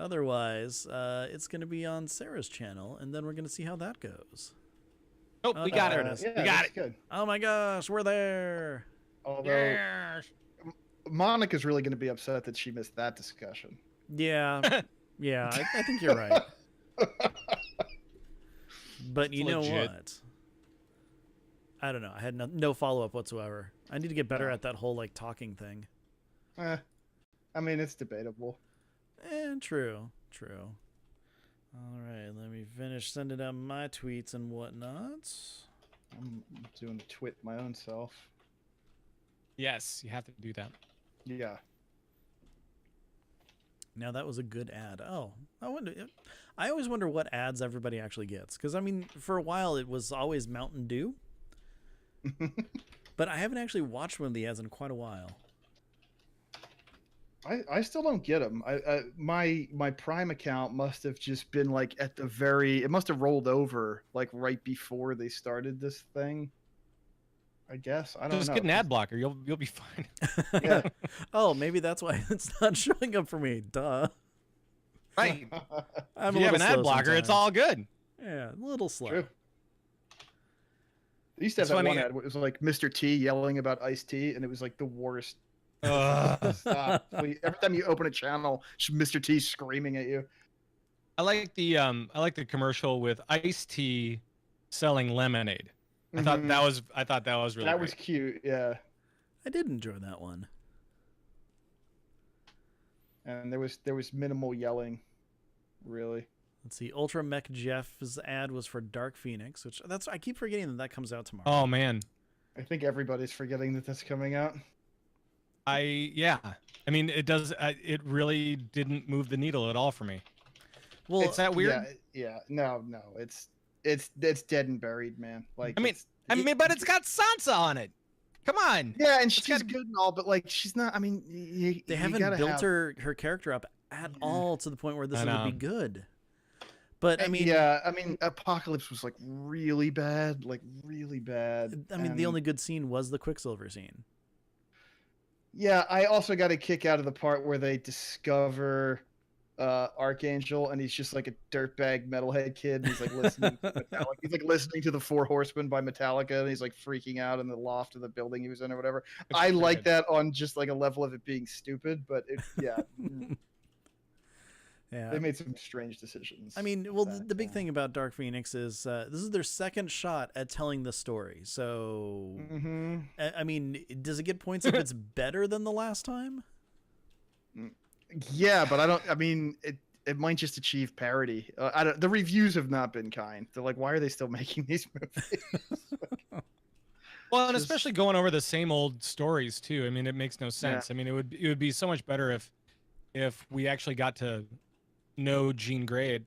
Otherwise, it's going to be on Sarah's channel, and then we're going to see how that goes. Oh, we got there it. it is. Yeah, We got it. Good. Oh my gosh, we're there. Although Yes. Monica's really going to be upset that she missed that discussion. Yeah, yeah, I think you're right. But you know legit. what? I don't know. I had no follow-up whatsoever. I need to get better at that whole, like, talking thing. I mean, it's debatable. True. All right, let me finish sending out my tweets and whatnot. I'm doing a twit my own self. Yes, you have to do that. Yeah. Now that was a good ad. Oh, I always wonder what ads everybody actually gets. Because, I mean, for a while it was always Mountain Dew. But I haven't actually watched one of the ads in quite a while. I still don't get them. My Prime account must have just been like at the very. It must have rolled over like right before they started this thing. I guess I don't Just know. get an ad blocker. You'll be fine. Yeah. Oh, maybe that's why it's not showing up for me. Duh. Right. I'm If you have an ad blocker, it's all good. Yeah, a little slow. True. They used to have It's that funny- one ad. It was like Mr. T yelling about iced tea, and it was like the worst. Ugh. Stop, please. Every time you open a channel, Mr. T screaming at you. I like the commercial with iced tea selling lemonade. I thought that was really That great. was cute. Yeah. I did enjoy that one. And there was minimal yelling, really. Let's see. Ultra Mech Jeff's ad was for Dark Phoenix, which I keep forgetting that comes out tomorrow. Oh man. I think everybody's forgetting that that's coming out. I mean, it does. It really didn't move the needle at all for me. Well, Is that weird? Yeah. No. It's dead and buried, man. Like I mean, but it's got Sansa on it. Come on. yeah, and It's she's gotta- good and all, but like she's not. I mean, they haven't built her character up at all to the point where this I would be know. good. But I mean, yeah, I mean, Apocalypse was like really bad, the the only good scene was the Quicksilver scene. Yeah, I also got a kick out of the part where they discover Archangel, and he's just like a dirtbag metalhead kid. And he's like listening to Metallica. He's like listening to the Four Horsemen by Metallica, and he's like freaking out in the loft of the building he was in or whatever. I like that on just like a level of it being stupid, but yeah, Yeah. they made some strange decisions. I mean, well, the big thing about Dark Phoenix is this is their second shot at telling the story. So, I mean, does it get points if it's better than the last time? Yeah, but I don't. I mean, it might just achieve parity. I don't. The reviews have not been kind. They're like, why are they still making these movies? Well, and Just- especially going over the same old stories too. I mean, it makes no sense. Yeah. I mean, it would be so much better if we actually got to know Jean Grey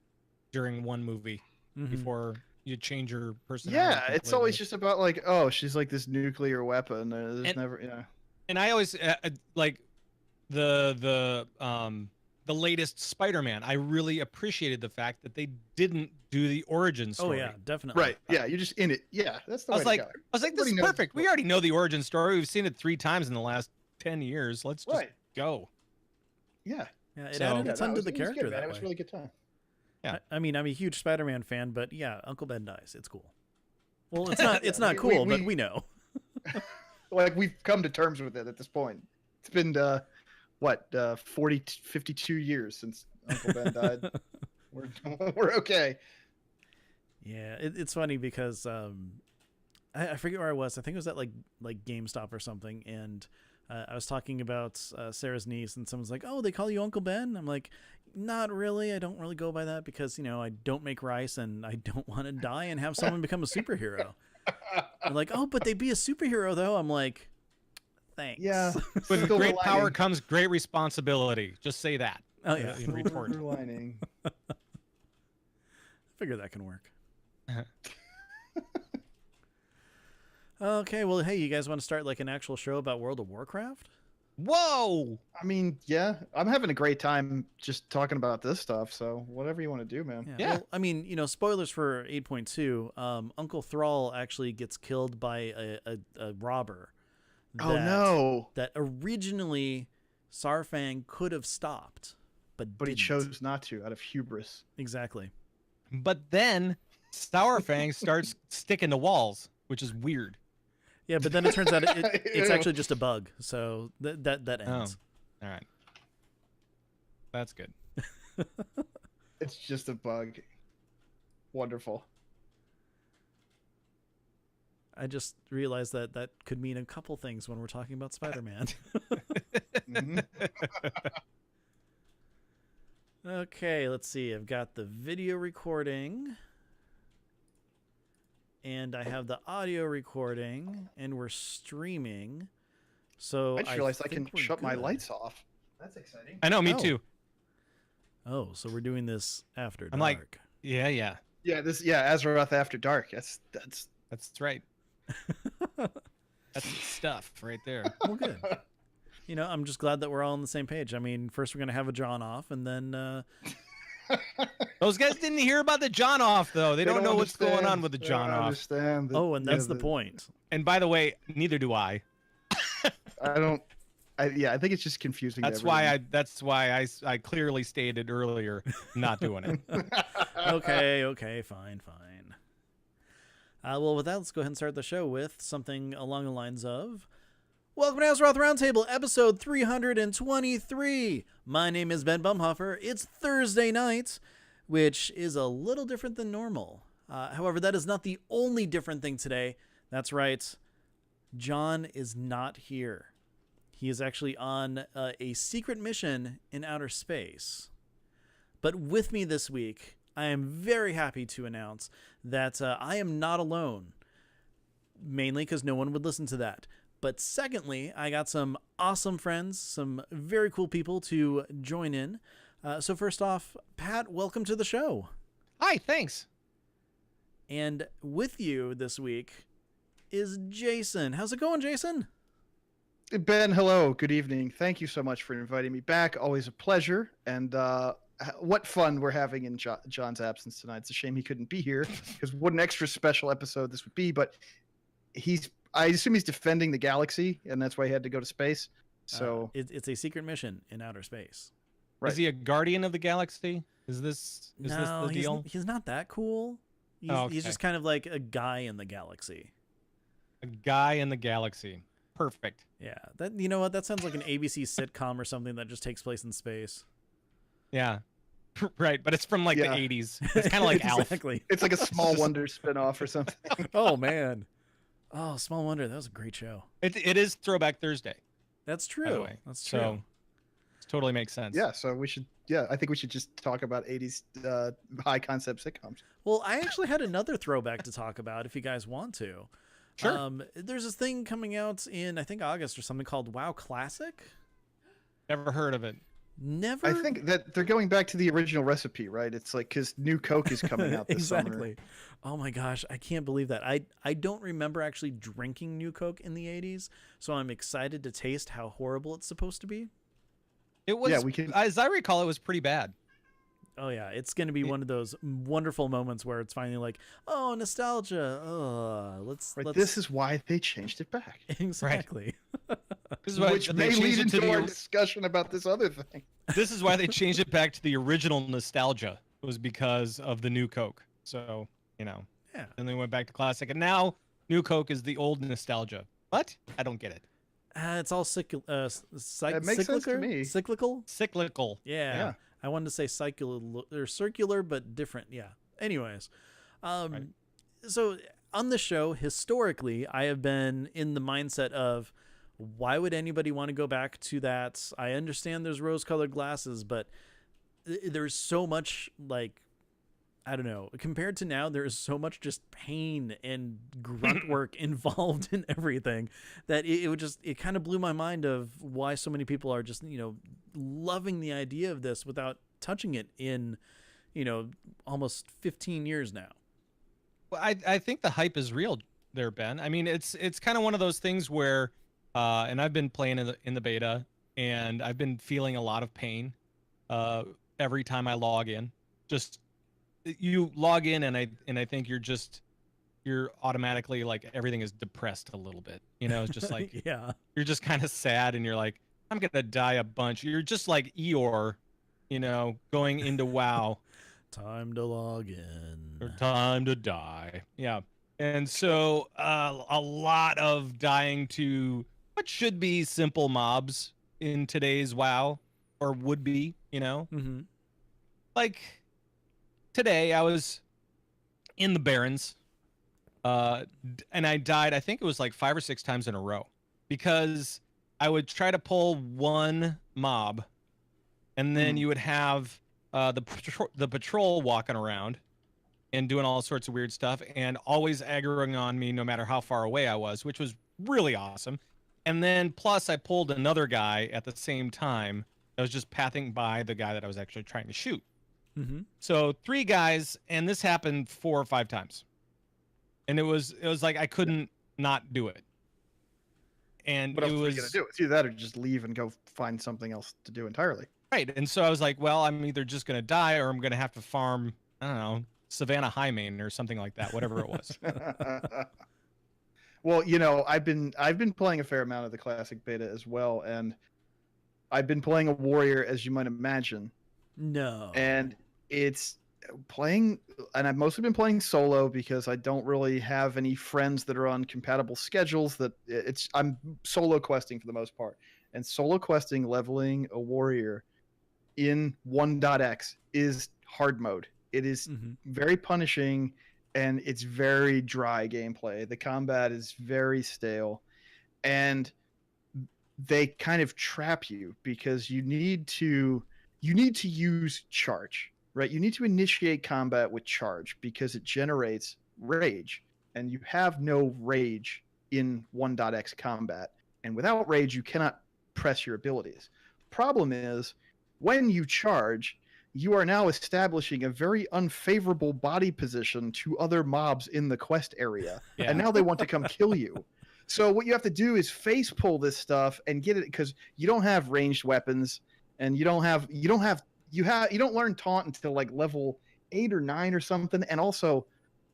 during one movie before you change her personality. Yeah, it's always completely. just about like, oh, she's like this nuclear weapon. There's never, And I always like the latest Spider-Man. I really appreciated the fact that they didn't do the origin story. Oh yeah, definitely. Right. Yeah, you're just in it. Yeah, that's the I way was to like, go. this Everybody is knows perfect. the We already know the origin story. We've seen it 3 times in the last 10 years. Let's just Right. go. Yeah. Yeah, it So- added Yeah, a ton to it the was character good, man. that It was way. a really good time. Yeah. I mean, I'm a huge Spider-Man fan, but yeah, Uncle Ben dies. It's cool. Well, it's not. It's not We- cool, but we- we know. Like we've come to terms with it at this point. It's been 52 years since Uncle Ben died. We're okay. Yeah, it's funny because I forget where I was. I think it was at like GameStop or something, and I was talking about Sarah's niece, and someone's like, "Oh, they call you Uncle Ben?" I'm like, "Not really. I don't really go by that because I don't make rice, and I don't want to die and have someone become a superhero." I'm like, "Oh, but they'd be a superhero though." I'm like, "Thanks." Yeah. With Silver great power lining. comes great responsibility. Just say that. Oh yeah. In retort. Silver lining. I figure that can work. Okay, well, hey, you guys want to start like an actual show about World of Warcraft? Whoa! I mean, yeah, I'm having a great time just talking about this stuff. So whatever you want to do, man. Yeah. Well, I mean, spoilers for 8.2. Uncle Thrall actually gets killed by a robber. Oh no. That originally Sarfang could have stopped. But he didn't. chose not to out of hubris. Exactly. But then Sourfang starts sticking to walls, which is weird. Yeah, but then it turns out it's Ew. actually just a bug. So that Oh, ends. all right. That's good. It's just a bug. Wonderful. I just realized that could mean a couple things when we're talking about Spider-Man. Mhm. Okay, let's see. I've got the video recording. And I have the audio recording. And we're streaming. So I just realized I can think we're shut my good. lights off. That's exciting. I know, me Oh. too. Oh, so we're doing this after I'm dark. like- Yeah, yeah. Yeah, Azeroth After Dark. That's That's right. That's the stuff right there. Well, good. You know, I'm just glad that we're all on the same page. I mean, first we're going to have a John off, and then... Those guys didn't hear about the John off, though. They don't know what's going on with the John I off. understand. That, Oh, and that's yeah, the point. And by the way, neither do I. I don't. I think it's just confusing. to That's why I clearly stated earlier not doing it. everyone. Okay, fine. Well, with that, let's go ahead and start the show with something along the lines of... Welcome to Azeroth RoundTable, episode 323. My name is Ben Bumhoffer. It's Thursday night, which is a little different than normal. However, that is not the only different thing today. That's right. John is not here. He is actually on a secret mission in outer space. But with me this week, I am very happy to announce that I am not alone. Mainly because no one would listen to that. But secondly, I got some awesome friends, some very cool people to join in. So first off, Pat, welcome to the show. Hi, thanks. And with you this week is Jason. How's it going, Jason? Ben, hello. Good evening. Thank you so much for inviting me back. Always a pleasure. And what fun we're having in John's absence tonight. It's a shame he couldn't be here because what an extra special episode this would be. But I assume he's defending the galaxy, and that's why he had to go to space. So It's a secret mission in outer space. Right. Is he a guardian of the galaxy? Is this No, the deal? he's not that cool. He's Okay. just kind of like a guy in the galaxy. A guy in the galaxy. Perfect. Yeah, you know what? That sounds like an ABC sitcom or something that just takes place in space. Yeah. Right, but it's from like Yeah. the 80s. It's kind of like Alf. Exactly. it's like a Small Wonder spinoff or something. Oh man. Oh, Small Wonder. That was a great show. It is Throwback Thursday, That's by the true. way. That's true. So it totally makes sense. Yeah, so we should. Yeah, I think we should just talk about 80s high concept sitcoms. Well, I actually had another throwback to talk about if you guys want to. Sure. There's this thing coming out in, I think, August or something called WoW Classic. Never heard of it. Never. I think that they're going back to the original recipe, right? It's like because New Coke is coming out this summer. Exactly. Oh my gosh, I can't believe that. I don't remember actually drinking New Coke in the 80s, so I'm excited to taste how horrible it's supposed to be. It was, Yeah, we can- as I recall, it was pretty bad. Oh yeah, it's going to be one of those wonderful moments where it's finally like, oh, nostalgia. Let's Right, let's this is why they changed it back. exactly. This is why Which they may changed lead it to into our the, discussion about this other thing. this is why they changed it back to the original nostalgia. It was because of the New Coke. So, Yeah. and they went back to classic, and now New Coke is the old nostalgia. What? I don't get it. It's all That makes sense to me. Cyclical? Cyclical. Yeah. Yeah. I wanted to say circular, but different. Yeah. Anyways, Right. so on the show, historically, I have been in the mindset of why would anybody want to go back to that? I understand there's rose-colored glasses, but there's so much like, I don't know, compared to now, there is so much just pain and grunt work involved in everything that it kind of blew my mind of why so many people are just, loving the idea of this without touching it in, almost 15 years now. Well, I think the hype is real there, Ben. I mean, it's kind of one of those things where, and I've been playing in the beta, and I've been feeling a lot of pain every time I log in. Just you log in, and I think you're automatically like everything is depressed a little bit. It's just like Yeah. you're just kind of sad, and you're like, I'm gonna die a bunch. You're just like Eeyore, going into WoW. Time to log in. Or time to die. Yeah. And so a lot of dying to what should be simple mobs in today's WoW, or would be, Mm-hmm. Like today I was in the Barrens, and I died, I think it was like 5 or 6 times in a row, because I would try to pull one mob, and then you would have the patrol walking around and doing all sorts of weird stuff and always aggroing on me no matter how far away I was, which was really awesome. And then plus I pulled another guy at the same time that was just pathing by the guy that I was actually trying to shoot. Mm-hmm. So 3 guys, and this happened 4 or 5 times. And it was like I couldn't not do it. And What else it are you was gonna do? It's either that or just leave and go find something else to do entirely. right. And so I was like, well, I'm either just gonna die or I'm gonna have to farm, I don't know, Savannah Highmane or something like that, whatever it was. Well, I've been playing a fair amount of the classic beta as well, and I've been playing a warrior, as you might imagine. No. And it's playing, and I've mostly been playing solo because I don't really have any friends that are on compatible schedules. I'm solo questing for the most part, and solo questing, leveling a warrior in 1.x is hard mode. It is very punishing, and it's very dry gameplay. The combat is very stale, and they kind of trap you because you need to use charge, right? You need to initiate combat with charge because it generates rage, and you have no rage in 1.x combat. And without rage, you cannot press your abilities. Problem is, when you charge, you are now establishing a very unfavorable body position to other mobs in the quest area. Yeah. And now they want to come kill you. So what you have to do is face pull this stuff and get it, because you don't have ranged weapons, and you don't learn taunt until like level 8 or 9 or something. And also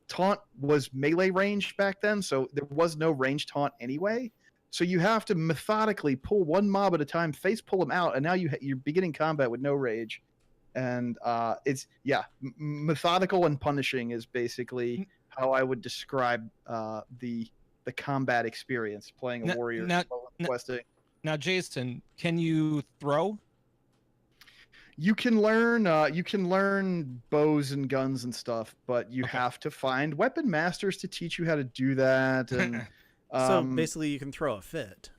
taunt was melee range back then, so there was no range taunt anyway. So you have to methodically pull one mob at a time, face pull them out, and now you're beginning combat with no rage. And it's methodical and punishing is basically how I would describe the combat experience playing a warrior questing. Now, Jason, can you throw? You can learn bows and guns and stuff, but you have to find weapon masters to teach you how to do that. And so basically, you can throw a fit.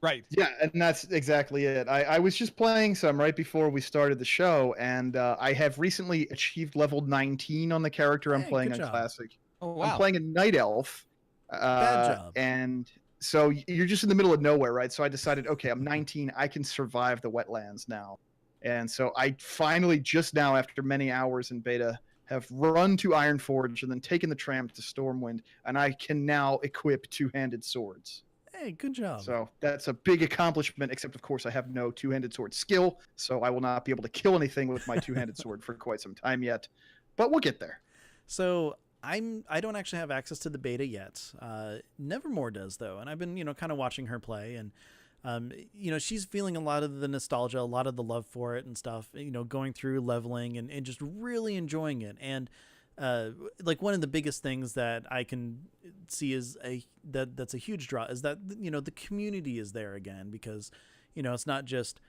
Right. Yeah, and that's exactly it. I was just playing some right before we started the show, and I have recently achieved level 19 on the character I'm playing on Classic. Oh, wow. I'm playing a Night Elf. Bad job. And so you're just in the middle of nowhere, right? So I decided, okay, I'm 19. I can survive the wetlands now. And so I finally, just now, after many hours in beta, have run to Ironforge and then taken the tram to Stormwind, and I can now equip two-handed swords. Hey, good job. So that's a big accomplishment, except, of course, I have no two-handed sword skill, so I will not be able to kill anything with my two-handed sword for quite some time yet. But we'll get there. So I don't actually have access to the beta yet. Nevermore does, though, and I've been, kind of watching her play, and she's feeling a lot of the nostalgia, a lot of the love for it and stuff, going through leveling and just really enjoying it. And like one of the biggest things that I can see is that's a huge draw is that, the community is there again, because, it's not just,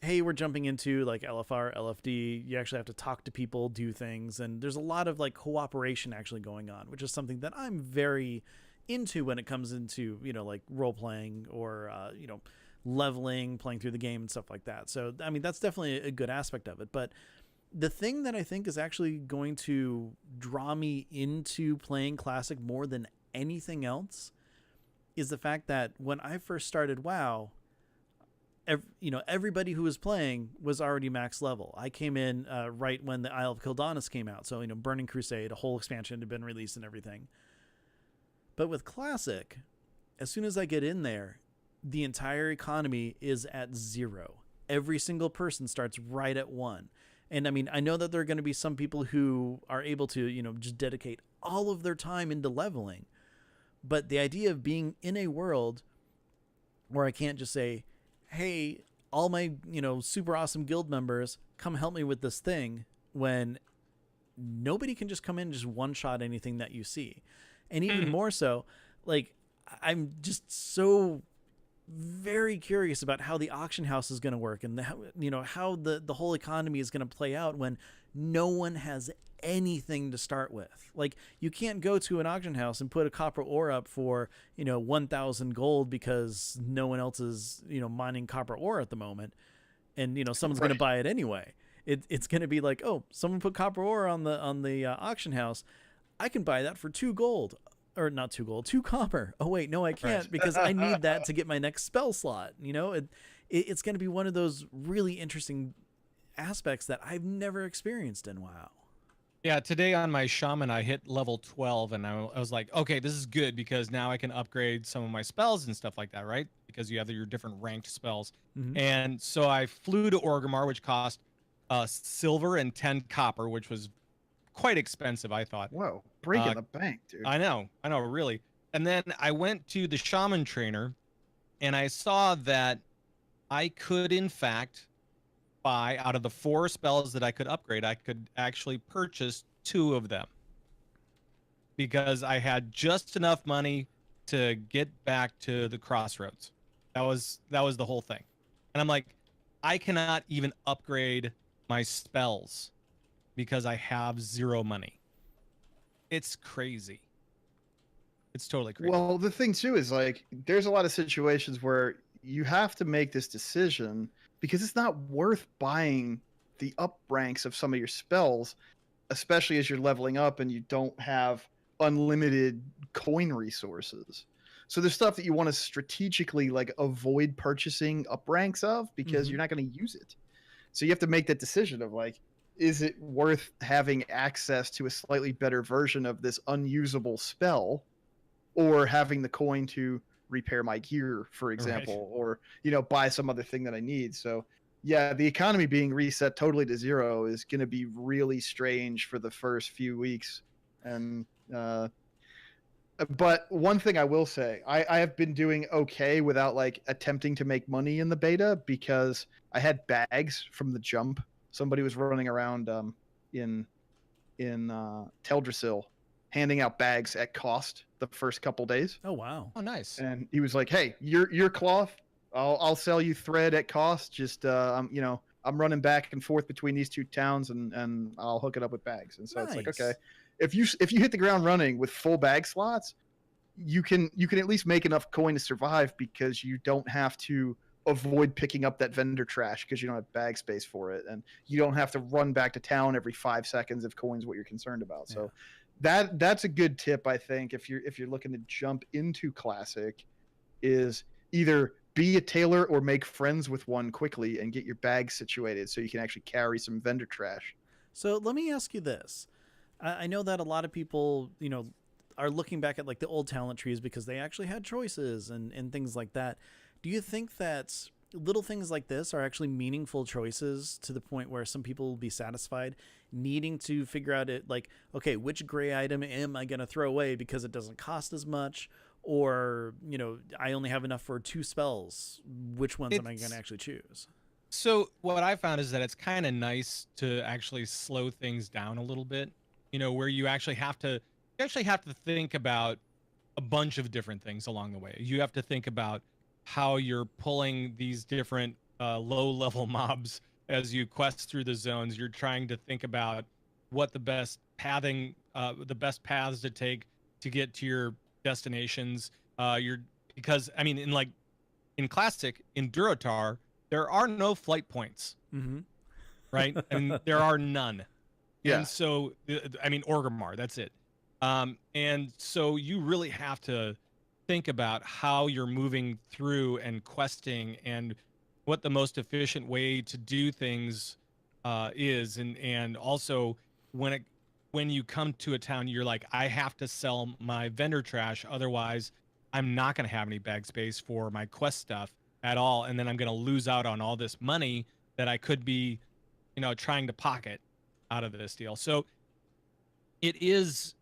hey, we're jumping into like LFR, LFD. You actually have to talk to people, do things. And there's a lot of like cooperation actually going on, which is something that I'm very into when it comes into, like role playing or, leveling, playing through the game and stuff like that. So, I mean, that's definitely a good aspect of it. But the thing that I think is actually going to draw me into playing Classic more than anything else is the fact that when I first started WoW, everybody who was playing was already max level. I came in right when the Isle of Kildonis came out. So, Burning Crusade, a whole expansion had been released and everything. But with Classic, as soon as I get in there, the entire economy is at 0. Every single person starts right at 1. And I mean, I know that there are going to be some people who are able to, just dedicate all of their time into leveling. But the idea of being in a world where I can't just say, hey, all my, super awesome guild members, come help me with this thing when nobody can just come in and just one shot anything that you see. And even more so, like, I'm just so very curious about how the auction house is going to work, and how the whole economy is going to play out when no one has anything to start with. Like, you can't go to an auction house and put a copper ore up for 1,000 gold because no one else is mining copper ore at the moment, and someone's going to buy it anyway. It's going to be like, oh, someone put copper ore on the auction house, I can buy that for 2 gold. Or not 2 gold, 2 copper. Oh wait, no, I can't, because I need that to get my next spell slot. It's going to be one of those really interesting aspects that I've never experienced in WoW. Yeah, today on my shaman, I hit level 12, and I was like, okay, this is good because now I can upgrade some of my spells and stuff like that, right? Because you have your different ranked spells. Mm-hmm. And so I flew to Orgrimmar, which cost silver and 10 copper, which was quite expensive, I thought. Whoa, breaking the bank, dude. I know, really. And then I went to the shaman trainer, and I saw that I could, in fact, buy, out of the 4 spells that I could upgrade, I could actually purchase 2 of them because I had just enough money to get back to the crossroads. That was the whole thing. And I'm like, I cannot even upgrade my spells because I have 0 money. It's crazy. It's totally crazy. Well, the thing too is, like, there's a lot of situations where you have to make this decision because it's not worth buying the up ranks of some of your spells, especially as you're leveling up and you don't have unlimited coin resources. So there's stuff that you want to strategically, like, avoid purchasing up ranks of because you're not going to use it. So you have to make that decision of, like, is it worth having access to a slightly better version of this unusable spell, or having the coin to repair my gear, for example, or buy some other thing that I need. So yeah, the economy being reset totally to 0 is going to be really strange for the first few weeks. And but one thing I will say, I have been doing okay without, like, attempting to make money in the beta because I had bags from the jump. Somebody was running around in Teldrassil handing out bags at cost the first couple days. Oh wow! Oh, nice. And he was like, "Hey, your cloth, I'll sell you thread at cost. Just I'm running back and forth between these 2 towns, and I'll hook it up with bags." And so It's like, okay, if you hit the ground running with full bag slots, you can at least make enough coin to survive because you don't have to avoid picking up that vendor trash because you don't have bag space for it, and you don't have to run back to town every 5 seconds if coin's what you're concerned about. Yeah. So that's a good tip, I think, if you're looking to jump into Classic, is either be a tailor or make friends with one quickly and get your bag situated so you can actually carry some vendor trash. So let me ask you this. I know that a lot of people, are looking back at, like, the old talent trees because they actually had choices and things like that. Do you think that little things like this are actually meaningful choices to the point where some people will be satisfied needing to figure out it, like, okay, which gray item am I going to throw away because it doesn't cost as much, or, I only have enough for 2 spells. Which ones am I going to actually choose? So what I found is that it's kind of nice to actually slow things down a little bit, where you actually have to think about a bunch of different things along the way. You have to think about how you're pulling these different low-level mobs as you quest through the zones. You're trying to think about what the best pathing, the best paths to take to get to your destinations. Because I mean, in Classic, in Durotar, there are no flight points, right? And there are none. Yeah. And so, I mean, Orgrimmar, that's it. And so you really have to think about how you're moving through and questing and what the most efficient way to do things is. And also when you come to a town, you're like, I have to sell my vendor trash. Otherwise, I'm not going to have any bag space for my quest stuff at all. And then I'm going to lose out on all this money that I could be, trying to pocket out of this deal. So it is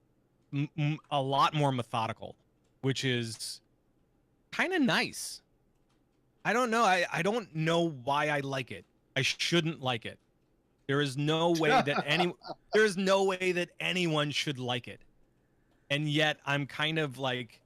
a lot more methodical, which is kind of nice. I don't know. I don't know why I like it. I shouldn't like it. There is no way that there is no way that anyone should like it. And yet I'm kind of like,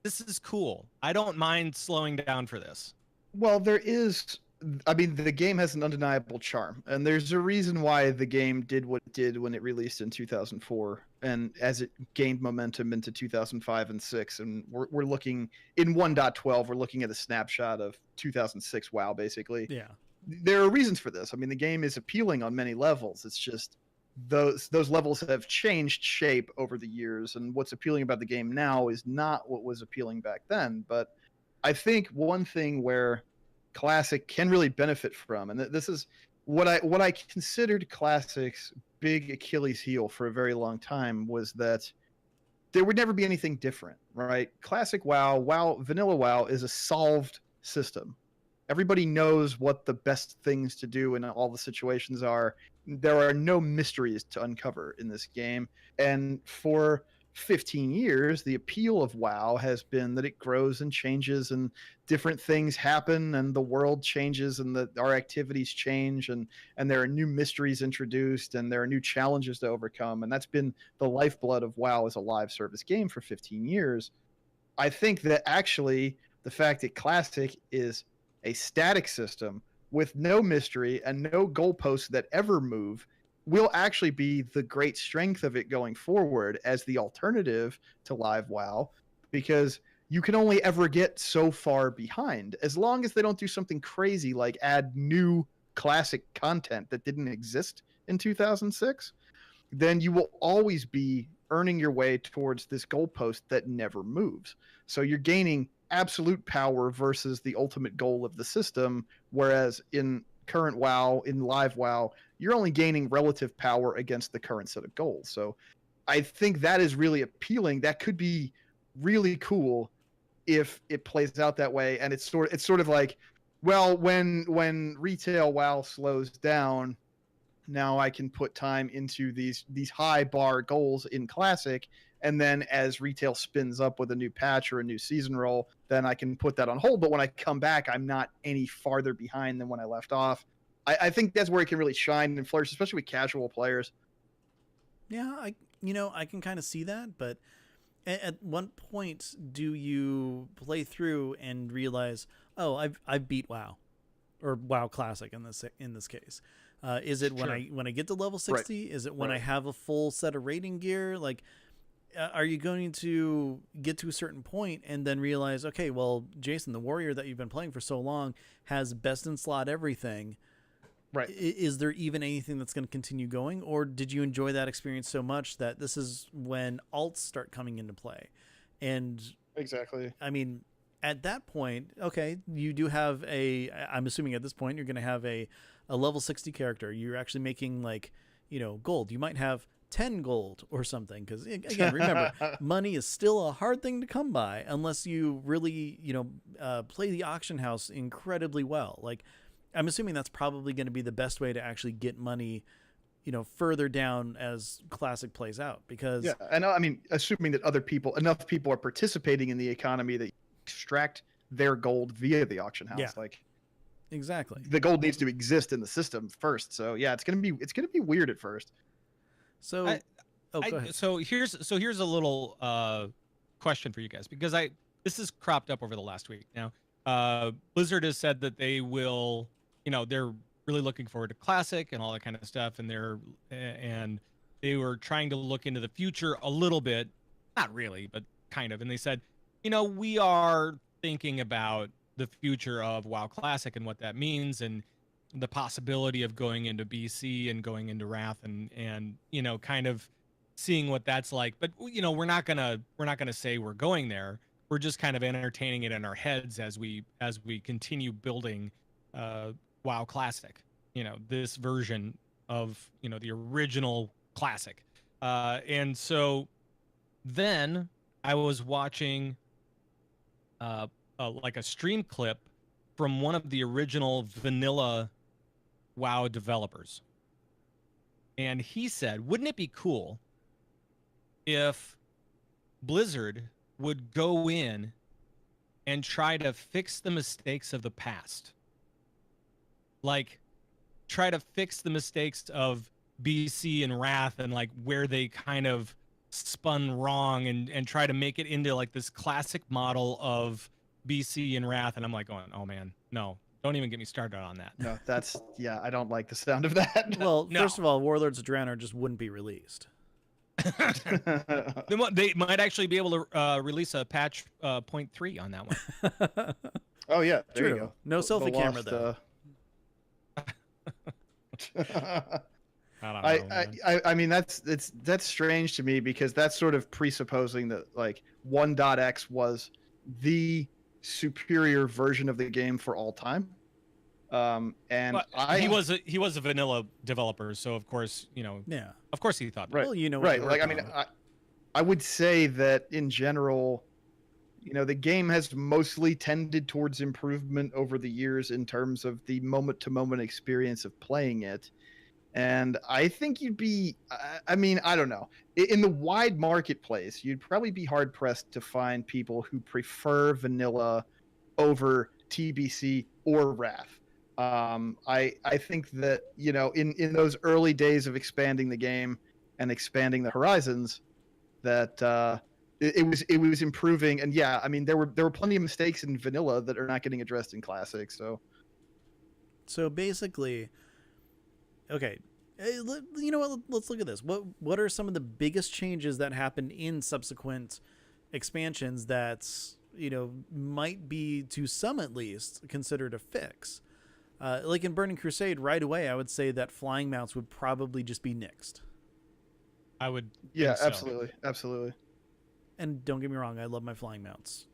this is cool. I don't mind slowing down for this. Well, there is. I mean, the game has an undeniable charm, and there's a reason why the game did what it did when it released in 2004, and as it gained momentum into 2005 and 6, and we're looking in 1.12, we're looking at a snapshot of 2006 WoW, basically. Yeah. There are reasons for this. I mean, the game is appealing on many levels. It's just those levels have changed shape over the years, and what's appealing about the game now is not what was appealing back then. But I think one thing where Classic can really benefit from, and this is what I considered Classic's big Achilles heel for a very long time, was that there would never be anything different, right? Classic WoW, vanilla WoW is a solved system. Everybody knows what the best things to do in all the situations are. There are no mysteries to uncover in this game, and for 15 years, the appeal of WoW has been that it grows and changes, and different things happen, and the world changes, and our activities change, and there are new mysteries introduced, and there are new challenges to overcome, and that's been the lifeblood of WoW as a live service game for 15 years. I think that actually the fact that Classic is a static system with no mystery and no goalposts that ever move will actually be the great strength of it going forward as the alternative to live WoW, because you can only ever get so far behind. As long as they don't do something crazy like add new classic content that didn't exist in 2006, then you will always be earning your way towards this goalpost that never moves. So you're gaining absolute power versus the ultimate goal of the system, whereas in current WoW, in live WoW, you're only gaining relative power against the current set of goals. So I think that is really appealing. That could be really cool if it plays out that way. And it's sort of like, well, when retail WoW slows down, now I can put time into these high bar goals in Classic, and then as retail spins up with a new patch or a new season roll, then I can put that on hold. But when I come back, I'm not any farther behind than when I left off. I think that's where it can really shine and flourish, especially with casual players. Yeah, I can kind of see that, but at what point do you play through and realize, oh, I've beat WoW, or WoW Classic in this case? Is it when I get to level 60? Right. Is it when I have a full set of raiding gear? Like, are you going to get to a certain point and then realize, okay, well, Jason, the warrior that you've been playing for so long, has best in slot everything. Right. Is there even anything that's going to continue going? Or did you enjoy that experience so much that this is when alts start coming into play? And exactly. I mean, at that point, okay, you do have I'm assuming at this point, you're going to have a level 60 character. You're actually making gold. You might have 10 gold or something. Because again, remember, money is still a hard thing to come by unless you really, play the auction house incredibly well. Like, I'm assuming that's probably going to be the best way to actually get money, further down as Classic plays out. Because and I mean, assuming that enough people are participating in the economy that extract their gold via the auction house. Like, exactly, the gold needs to exist in the system first. So yeah, it's gonna be weird at first. So, go ahead. So here's a little question for you guys, because this has cropped up over the last week. Now, Blizzard has said that they will. They're really looking forward to Classic and all that kind of stuff, and they were trying to look into the future a little bit, not really, but kind of. And they said, we are thinking about the future of WoW Classic and what that means, and the possibility of going into BC and going into Wrath, and kind of seeing what that's like. But we're not gonna say we're going there. We're just kind of entertaining it in our heads as we continue building WoW Classic, this version of, the original Classic. And so then I was watching like a stream clip from one of the original vanilla WoW developers. And he said, wouldn't it be cool if Blizzard would go in and try to fix the mistakes of the past? Like, try to fix the mistakes of BC and Wrath and like where they kind of spun wrong and try to make it into like this classic model of BC and Wrath. And I'm like going, oh man, no, don't even get me started on that. No, that's yeah. I don't like the sound of that. Well, No. first of all, Warlords of Draenor just wouldn't be released. They might actually be able to release a patch 0.3 on that one. Oh yeah, there you True. go. No The selfie camera lost, though. I don't know. I mean that's strange to me because that's sort of presupposing that like 1.x was the superior version of the game for all time. And But he was a vanilla developer, so of course, Yeah. of course he thought that. Right. Well, you know what right. you're Like I working mean, on. I would say that in general, the game has mostly tended towards improvement over the years in terms of the moment to moment experience of playing it. And I think you'd be, I mean, I don't know. In the wide marketplace, you'd probably be hard pressed to find people who prefer vanilla over TBC or Wrath. I think that, in those early days of expanding the game and expanding the horizons, that it was improving. And yeah, I mean, there were plenty of mistakes in vanilla that are not getting addressed in classic. So basically, okay, you know what? Let's look at this. What are some of the biggest changes that happened in subsequent expansions that might be, to some at least, considered a fix? Like in Burning Crusade, right away, I would say that flying mounts would probably just be nixed. I would. Yeah, think so. absolutely. And don't get me wrong, I love my flying mounts,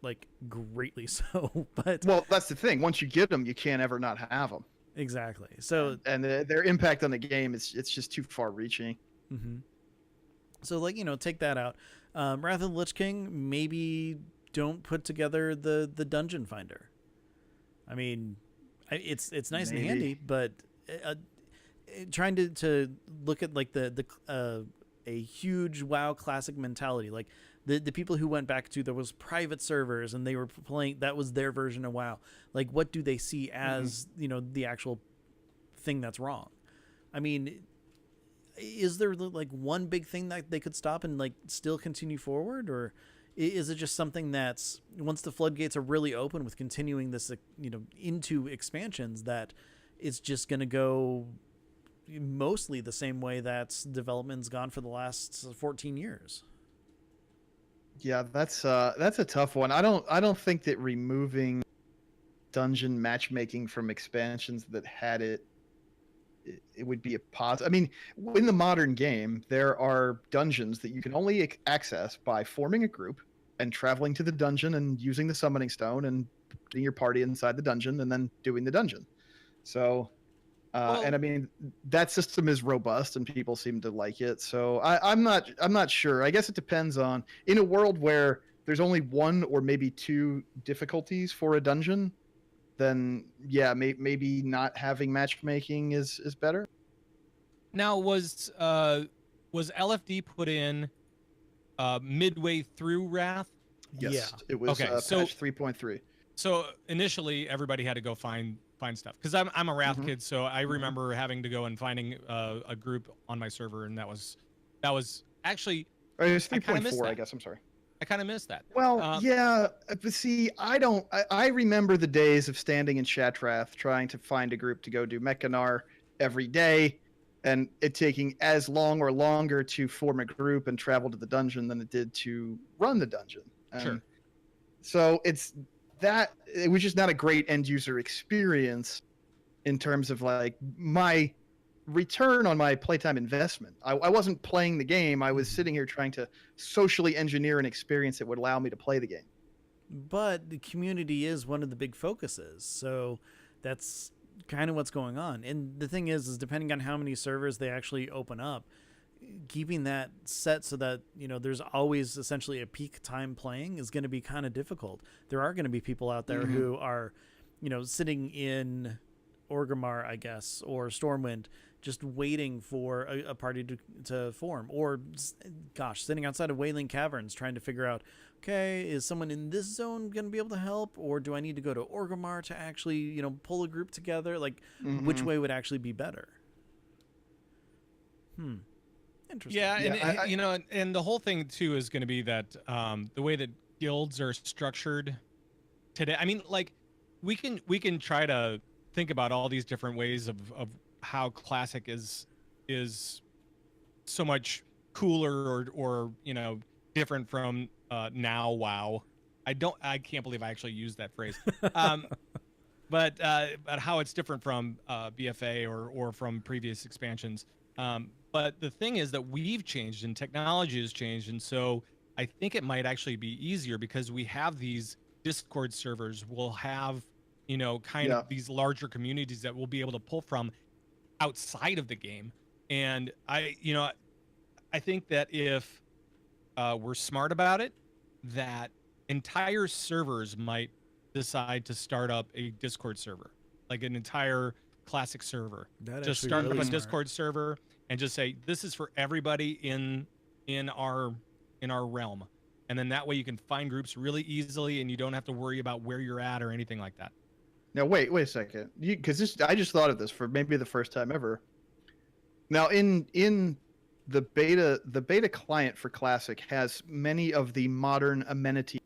like greatly so. But Well, that's the thing. Once you get them, you can't ever not have them. exactly. So And their impact on the game is just too far reaching. mm-hmm. So like take that out. Wrath of the Lich King, maybe don't put together the dungeon finder. I mean, it's nice and handy, but trying to look at like the a huge WoW classic mentality, like the people who went back to, there was private servers and they were playing, that was their version of WoW. Like what do they see as the actual thing that's wrong? I mean, is there like one big thing that they could stop and like still continue forward, or is it just something that's, once the floodgates are really open with continuing this into expansions, that it's just going to go mostly the same way that development's gone for the last 14 years? Yeah, that's a tough one. I don't think that removing dungeon matchmaking from expansions that had it would be a positive. I mean, in the modern game, there are dungeons that you can only access by forming a group and traveling to the dungeon and using the summoning stone and putting your party inside the dungeon and then doing the dungeon. So, and I mean, that system is robust and people seem to like it. So I'm not sure. I guess it depends on, in a world where there's only one or maybe two difficulties for a dungeon, then yeah, maybe not having matchmaking is better. Now, was LFD put in midway through Wrath? Yes, Yeah. it was Okay, patch 3.3. So initially, everybody had to go find stuff, because I'm a Wrath kid, so I remember having to go and finding a group on my server, and that was actually, Or it was I kinda missed 3.4, I that. guess. I'm sorry. I kind of missed that. Well, yeah, but see, I remember the days of standing in Shatrath trying to find a group to go do Mechanar every day, and it taking as long or longer to form a group and travel to the dungeon than it did to run the dungeon. Sure. So it was just not a great end user experience in terms of like my return on my playtime investment. I wasn't playing the game. I was sitting here trying to socially engineer an experience that would allow me to play the game. But the community is one of the big focuses, so that's kind of what's going on. And the thing is depending on how many servers they actually open up, keeping that set so that there's always essentially a peak time playing is going to be kind of difficult. There are going to be people out there who are sitting in Orgrimmar, I guess, or Stormwind, just waiting for a party to form, or gosh, sitting outside of Wailing Caverns trying to figure out, okay, is someone in this zone going to be able to help, or do I need to go to Orgrimmar to actually pull a group together? Like, which way would actually be better? Interesting. Yeah, and and the whole thing too is going to be that the way that guilds are structured today. I mean, like, we can try to think about all these different ways of how Classic is so much cooler or different from now WoW. I can't believe I actually used that phrase. But how it's different from BFA or from previous expansions. But the thing is that we've changed and technology has changed, and so I think it might actually be easier because we have these Discord servers. We'll have kind of these larger communities that we'll be able to pull from outside of the game. And I think that if we're smart about it, that entire servers might decide to start up a Discord server, like an entire Classic server. Just start up a Discord server and just say, this is for everybody in our realm. And then that way you can find groups really easily and you don't have to worry about where you're at or anything like that. Now, wait a second. Because I just thought of this for maybe the first time ever. Now, in the beta client for Classic has many of the modern amenities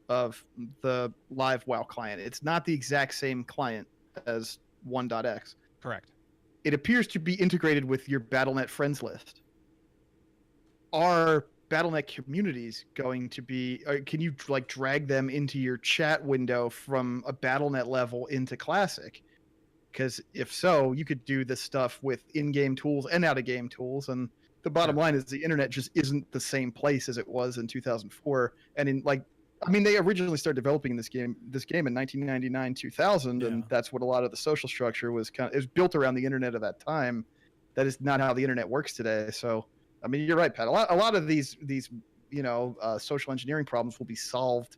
of the live WoW client. It's not the exact same client as 1.x. Correct. It appears to be integrated with your Battle.net friends list. Are Battle.net communities going to be? Can you like drag them into your chat window from a Battle.net level into Classic? Because if so, you could do this stuff with in-game tools and out-of-game tools. And the bottom line is the internet just isn't the same place as it was in 2004. And they originally started developing this game in 1999, 2000, and that's what a lot of the social structure was. It was built around the internet of that time. That is not how the internet works today. So, I mean, you're right, Pat. A lot of these social engineering problems will be solved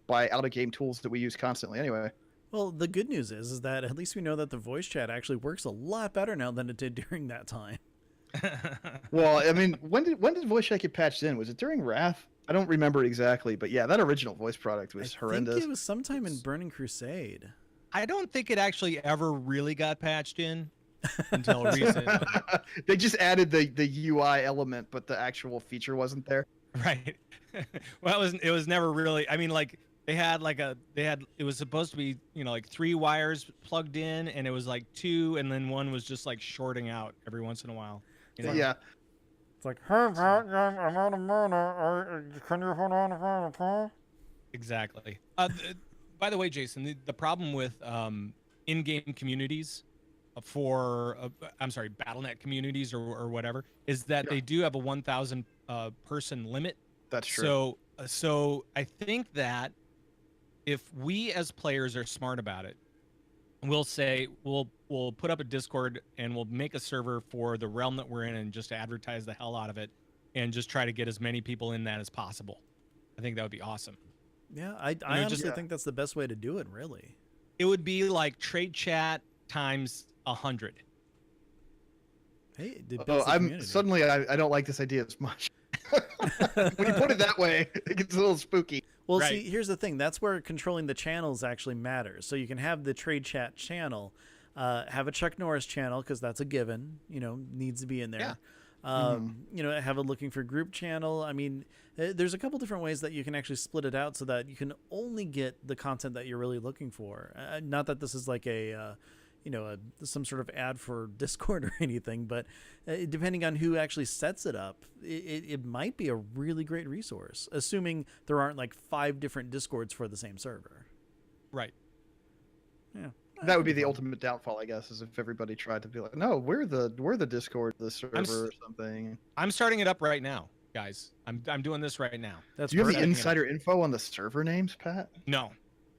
by out-of-game tools that we use constantly anyway. Well, the good news is that at least we know that the voice chat actually works a lot better now than it did during that time. Well, I mean, when did voice chat get patched in? Was it during Wrath? I don't remember exactly, but yeah, that original voice product was horrendous. I think it was sometime in Burning Crusade. I don't think it actually ever really got patched in until recently. They just added the UI element, but the actual feature wasn't there. Right. Well, it was never really. I mean, like it was supposed to be like 3 wires plugged in, and it was like 2, and then one was just like shorting out every once in a while. Yeah. It's like, hey, Pat, I'm out of mana. Can you hold on a minute, Paul? Exactly. By the way, Jason, the problem with in-game communities Battle.net communities or whatever, is that they do have a 1,000 person limit. That's true. So I think that if we as players are smart about it, we'll say we'll put up a Discord and we'll make a server for the realm that we're in and just advertise the hell out of it and just try to get as many people in that as possible. I think that would be awesome. Yeah, I honestly think that's the best way to do it, really. It would be like trade chat times 100. Hey, suddenly I don't like this idea as much. When you put it that way, it gets a little spooky. Well, see, here's the thing. That's where controlling the channels actually matters. So you can have the trade chat channel, have a Chuck Norris channel, because that's a given, needs to be in there. Yeah. Have a looking for group channel. I mean, there's a couple different ways that you can actually split it out so that you can only get the content that you're really looking for. Not that this is like some sort of ad for Discord or anything, but depending on who actually sets it up, it might be a really great resource, assuming there aren't like 5 different Discords for the same server. Right. Yeah. That would be the ultimate downfall, I guess, is if everybody tried to be like, no, we're the Discord, the server or something. I'm starting it up right now, guys. I'm doing this right now. Do you have the insider info on the server names, Pat? No.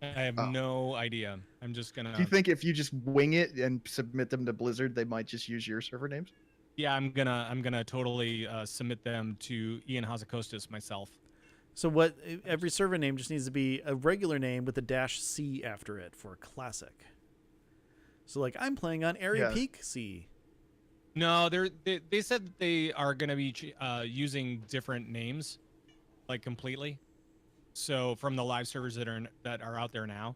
I have no idea. I'm just gonna. Do you think if you just wing it and submit them to Blizzard, they might just use your server names? Yeah, I'm gonna totally submit them to Ian Hazakostas myself. So every server name just needs to be a regular name with a -C after it for classic. So like I'm playing on Airy Peak C. No, they said that they are going to be using different names, like completely. So from the live servers that are out there now.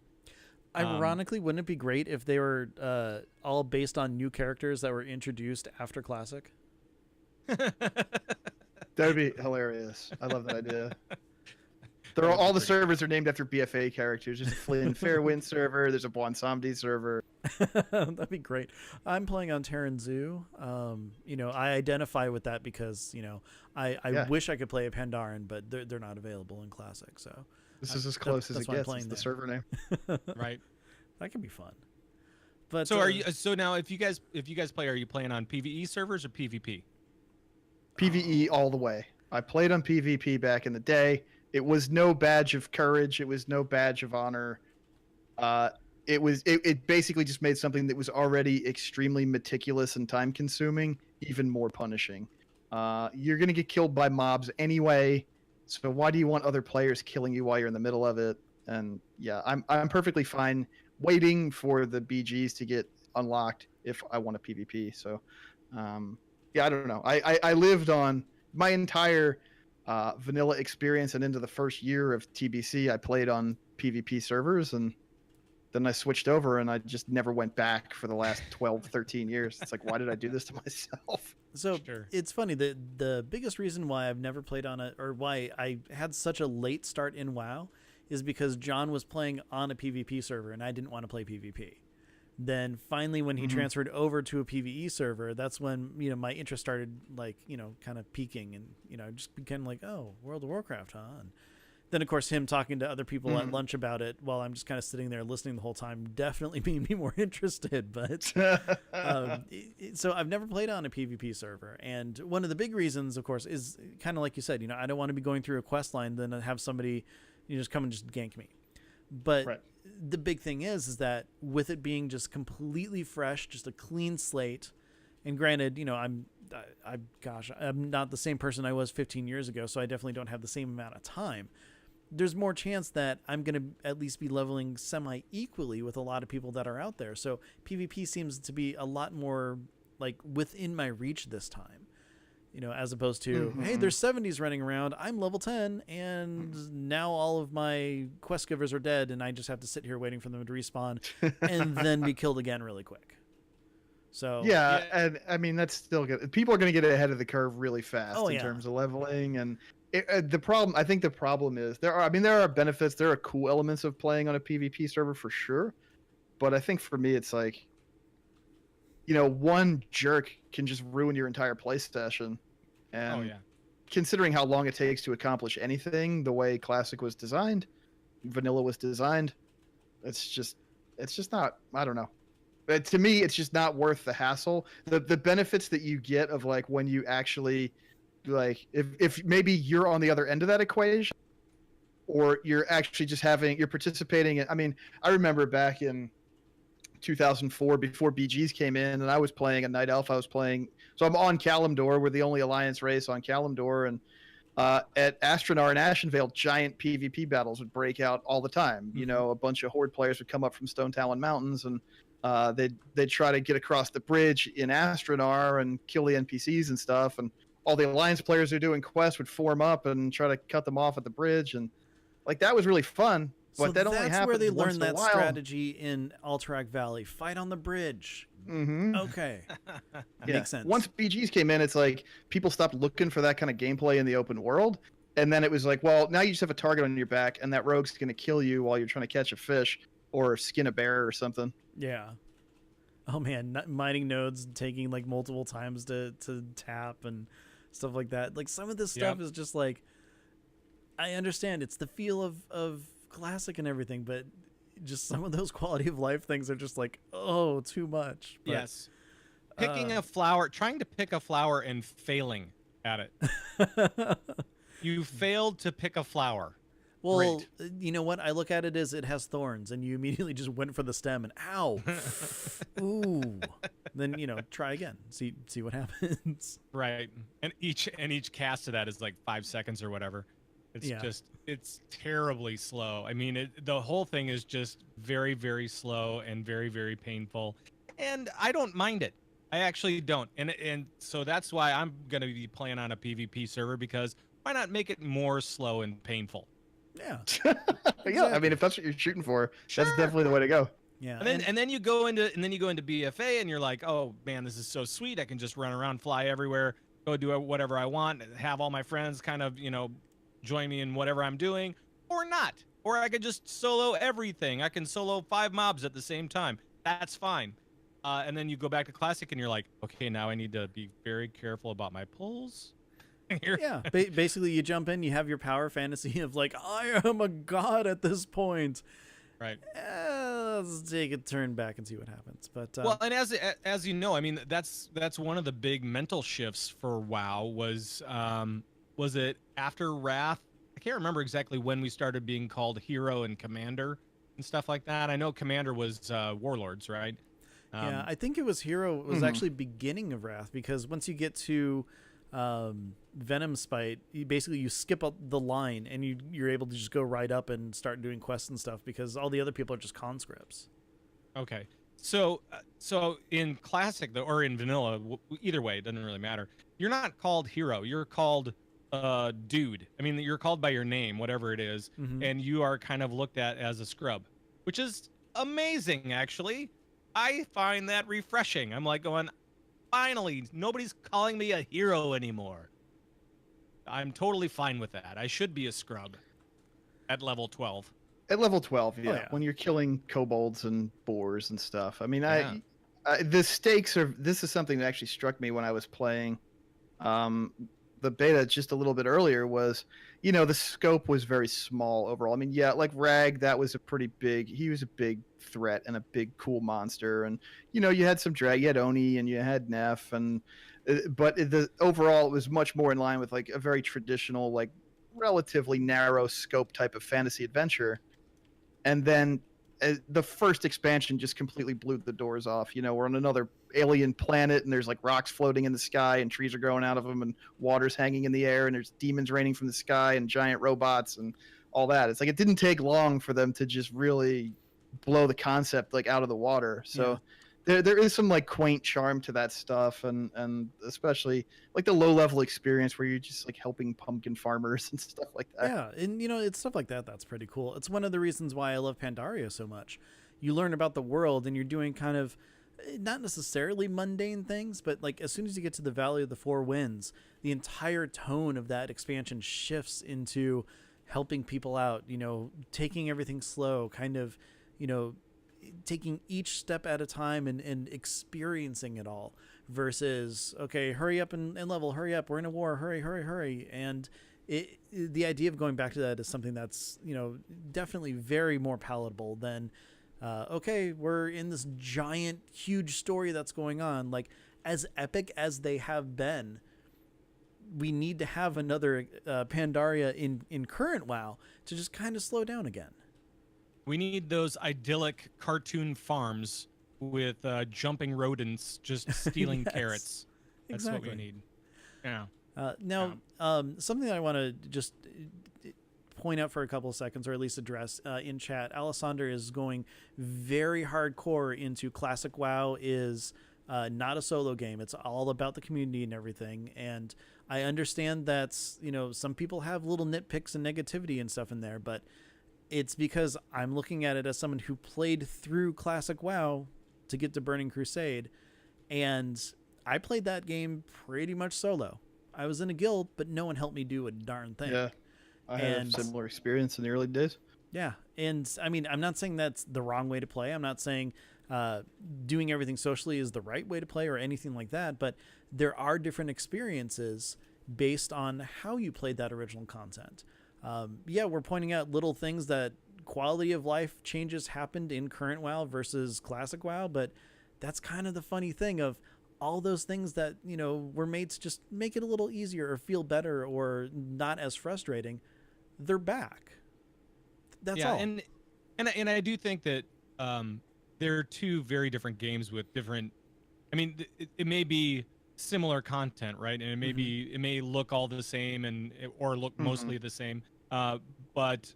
Ironically, wouldn't it be great if they were all based on new characters that were introduced after Classic? That would be hilarious. I love that idea. That would be All the pretty servers are named after BFA characters. There's a Flynn Fairwind server. There's a Bwansamdi server. That'd be great. I'm playing on Terran Zoo. You know, I identify with that because, you know, I Yeah. wish I could play a Pandaren, but they're not available in Classic. So This is as close as that's it why I'm gets. playing It's the there. server name. right. That can be fun. But So are you? So now, if you guys play, are you playing on PVE servers or PvP? PvE all the way. I played on PvP back in the day. It was no badge of courage. It was no badge of honor. It basically just made something that was already extremely meticulous and time consuming even more punishing. You're gonna get killed by mobs anyway, so why do you want other players killing you while you're in the middle of it? And yeah, I'm perfectly fine waiting for the BGs to get unlocked if I want a PvP. So yeah, I don't know. I lived on my entire vanilla experience and into the first year of TBC. I played on PvP servers, and then I switched over and I just never went back for the last 12, 13 years. It's like, why did I do this to myself? So Sure. it's funny that the biggest reason why I've never played on it, or why I had such a late start in WoW, is because John was playing on a PvP server and I didn't want to play PvP. Then finally, when he transferred over to a PvE server, that's when, you know, my interest started, like, you know, kind of peaking, and, you know, just became like, oh, World of Warcraft, huh? And then of course him talking to other people at lunch about it while I'm just kind of sitting there listening the whole time definitely made me more interested. But so I've never played on a PvP server, and one of the big reasons, of course, is kind of like you said, you know, I don't want to be going through a quest line then have somebody, you know, just come and just gank me. But Right. the big thing is that with it being just completely fresh, just a clean slate, and granted, you know, I'm not the same person I was 15 years ago, so I definitely don't have the same amount of time. There's more chance that I'm going to at least be leveling semi-equally with a lot of people that are out there. So PvP seems to be a lot more like within my reach this time, you know, as opposed to, hey, there's 70s running around. I'm level 10 and now all of my quest givers are dead and I just have to sit here waiting for them to respawn and then be killed again really quick. So Yeah, and I mean that's still good. People are going to get ahead of the curve really fast in yeah. terms of leveling, and the problem. I think the problem is there are benefits. There are cool elements of playing on a PvP server for sure, but I think for me it's like, you know, one jerk can just ruin your entire play session, and Oh yeah. considering how long it takes to accomplish anything, the way Classic was designed, Vanilla was designed, it's just not. I don't know. But to me, it's just not worth the hassle. The benefits that you get of like when you actually like if maybe you're on the other end of that equation, or you're actually just you're participating in. I mean, I remember back in 2004 before BGs came in, and I was playing a Night Elf. I was playing, so I'm on Kalimdor. We're the only Alliance race on Kalimdor, and at Astronar and Ashenvale, giant PvP battles would break out all the time. You know, a bunch of Horde players would come up from Stone Talon Mountains, and they'd try to get across the bridge in Astronar and kill the NPCs and stuff. And all the Alliance players who are doing quests would form up and try to cut them off at the bridge. And like that was really fun. So But that only that's happens where they once learned in a that while. strategy in Alterac Valley. Fight on the bridge. Mm-hmm. Okay. Makes sense. Once BGs came in, it's like people stopped looking for that kind of gameplay in the open world. And then it was like, well, now you just have a target on your back, and that rogue's going to kill you while you're trying to catch a fish or skin a bear or something. Yeah. Oh man, mining nodes taking like multiple times to tap and stuff like that. Like some of this stuff is just like, I understand it's the feel of Classic and everything, but just some of those quality of life things are just like, oh, too much. But, Yes. Picking a flower, trying to pick a flower and failing at it. You failed to pick a flower. Well, Great. you know what? I look at it as it has thorns, and you immediately just went for the stem, and ow, ooh. Then try again. See what happens. Right. And each cast of that is like 5 seconds or whatever. It's it's terribly slow. I mean, the whole thing is just very, very slow and very, very painful. And I don't mind it. I actually don't, and so that's why I'm gonna be playing on a PvP server, because why not make it more slow and painful? Yeah, Yeah, I exactly. mean, if that's what you're shooting for, that's Sure. definitely the way to go. Yeah, And then you go into BFA, and you're like, oh man, this is so sweet. I can just run around, fly everywhere, go do whatever I want, have all my friends kind of join me in whatever I'm doing, or not. Or I could just solo everything. I can solo 5 mobs at the same time. That's fine. And then you go back to classic, and you're like, okay, now I need to be very careful about my pulls. yeah. Basically, you jump in, you have your power fantasy of like, I am a god at this point. Right. Let's take a turn back and see what happens. But Well, and as you know, I mean, that's one of the big mental shifts for WoW was it after Wrath? I can't remember exactly when we started being called Hero and Commander and stuff like that. I know Commander was Warlords, right? yeah, I think it was Hero. It was actually beginning of Wrath, because once you get to Venom Spite, you skip up the line and you're able to just go right up and start doing quests and stuff, because all the other people are just conscripts. Okay. So in Classic though, or in Vanilla, either way, it doesn't really matter. You're not called Hero. You're called Dude. I mean, you're called by your name, whatever it is, and you are kind of looked at as a scrub, which is amazing, actually. I find that refreshing. I'm like going, finally, nobody's calling me a hero anymore. I'm totally fine with that. I should be a scrub at level 12. At level 12, yeah, yeah. when you're killing kobolds and boars and stuff. I mean, Yeah. the stakes are. This is something that actually struck me when I was playing the beta just a little bit earlier. Was the scope was very small overall. I mean, yeah, like Rag, that was a pretty big. He was a big threat and a big cool monster, and you had some drag, you had Oni, and you had Neff, and but the overall it was much more in line with like a very traditional, like relatively narrow scope type of fantasy adventure. And then the first expansion just completely blew the doors off. We're on another alien planet, and there's like rocks floating in the sky, and trees are growing out of them, and water's hanging in the air, and there's demons raining from the sky, and giant robots, and all that. It's like it didn't take long for them to just really blow the concept like out of the water. So there is some like quaint charm to that stuff, and especially like the low level experience where you're just like helping pumpkin farmers and stuff like that. Yeah, and it's stuff like that that's pretty cool. It's one of the reasons why I love Pandaria so much. You learn about the world, and you're doing kind of not necessarily mundane things, but like as soon as you get to the Valley of the Four Winds, the entire tone of that expansion shifts into helping people out, taking everything slow, kind of, taking each step at a time and experiencing it all, versus, okay, hurry up and level, hurry up, we're in a war, hurry. And the idea of going back to that is something that's, definitely very more palatable than, okay, we're in this giant, huge story that's going on. Like, as epic as they have been, we need to have another Pandaria in current WoW to just kind of slow down again. We need those idyllic cartoon farms with jumping rodents just stealing Yes, carrots. That's exactly what we need. Yeah. Now, something that I want to just point out for a couple of seconds, or at least address in chat. Alessander is going very hardcore into classic WoW is not a solo game. It's all about the community and everything. And I understand that some people have little nitpicks and negativity and stuff in there, but it's because I'm looking at it as someone who played through classic WoW to get to Burning Crusade, and I played that game pretty much solo. I was in a guild, but no one helped me do a darn thing. Yeah, I had a similar experience in the early days. Yeah, and I mean, I'm not saying that's the wrong way to play. I'm not saying doing everything socially is the right way to play or anything like that, but there are different experiences based on how you played that original content. Yeah, we're pointing out little things that quality of life changes happened in current WoW versus classic WoW, but that's kind of the funny thing of all those things that, were made to just make it a little easier or feel better or not as frustrating. They're back. That's all. And I do think that there are two very different games with different. I mean, it may be similar content, right? And it may look all the same or look mostly the same, but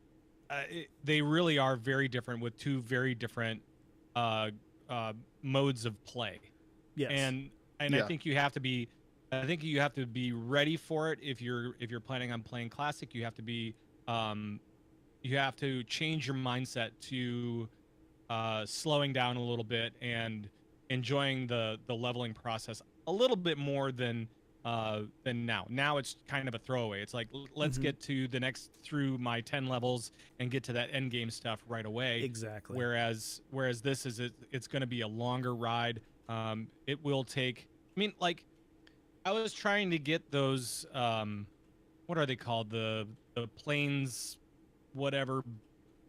they really are very different with two very different modes of play. Yes. And and I think you have to be ready for it if you're planning on playing classic. You have to be you have to change your mindset to slowing down a little bit and enjoying the leveling process a little bit more than now. Now it's kind of a throwaway. It's like, let's get to the next through my 10 levels and get to that end game stuff right away. Exactly. Whereas this is it's going to be a longer ride. It will take. I mean, like, I was trying to get those. What are they called? The planes, whatever,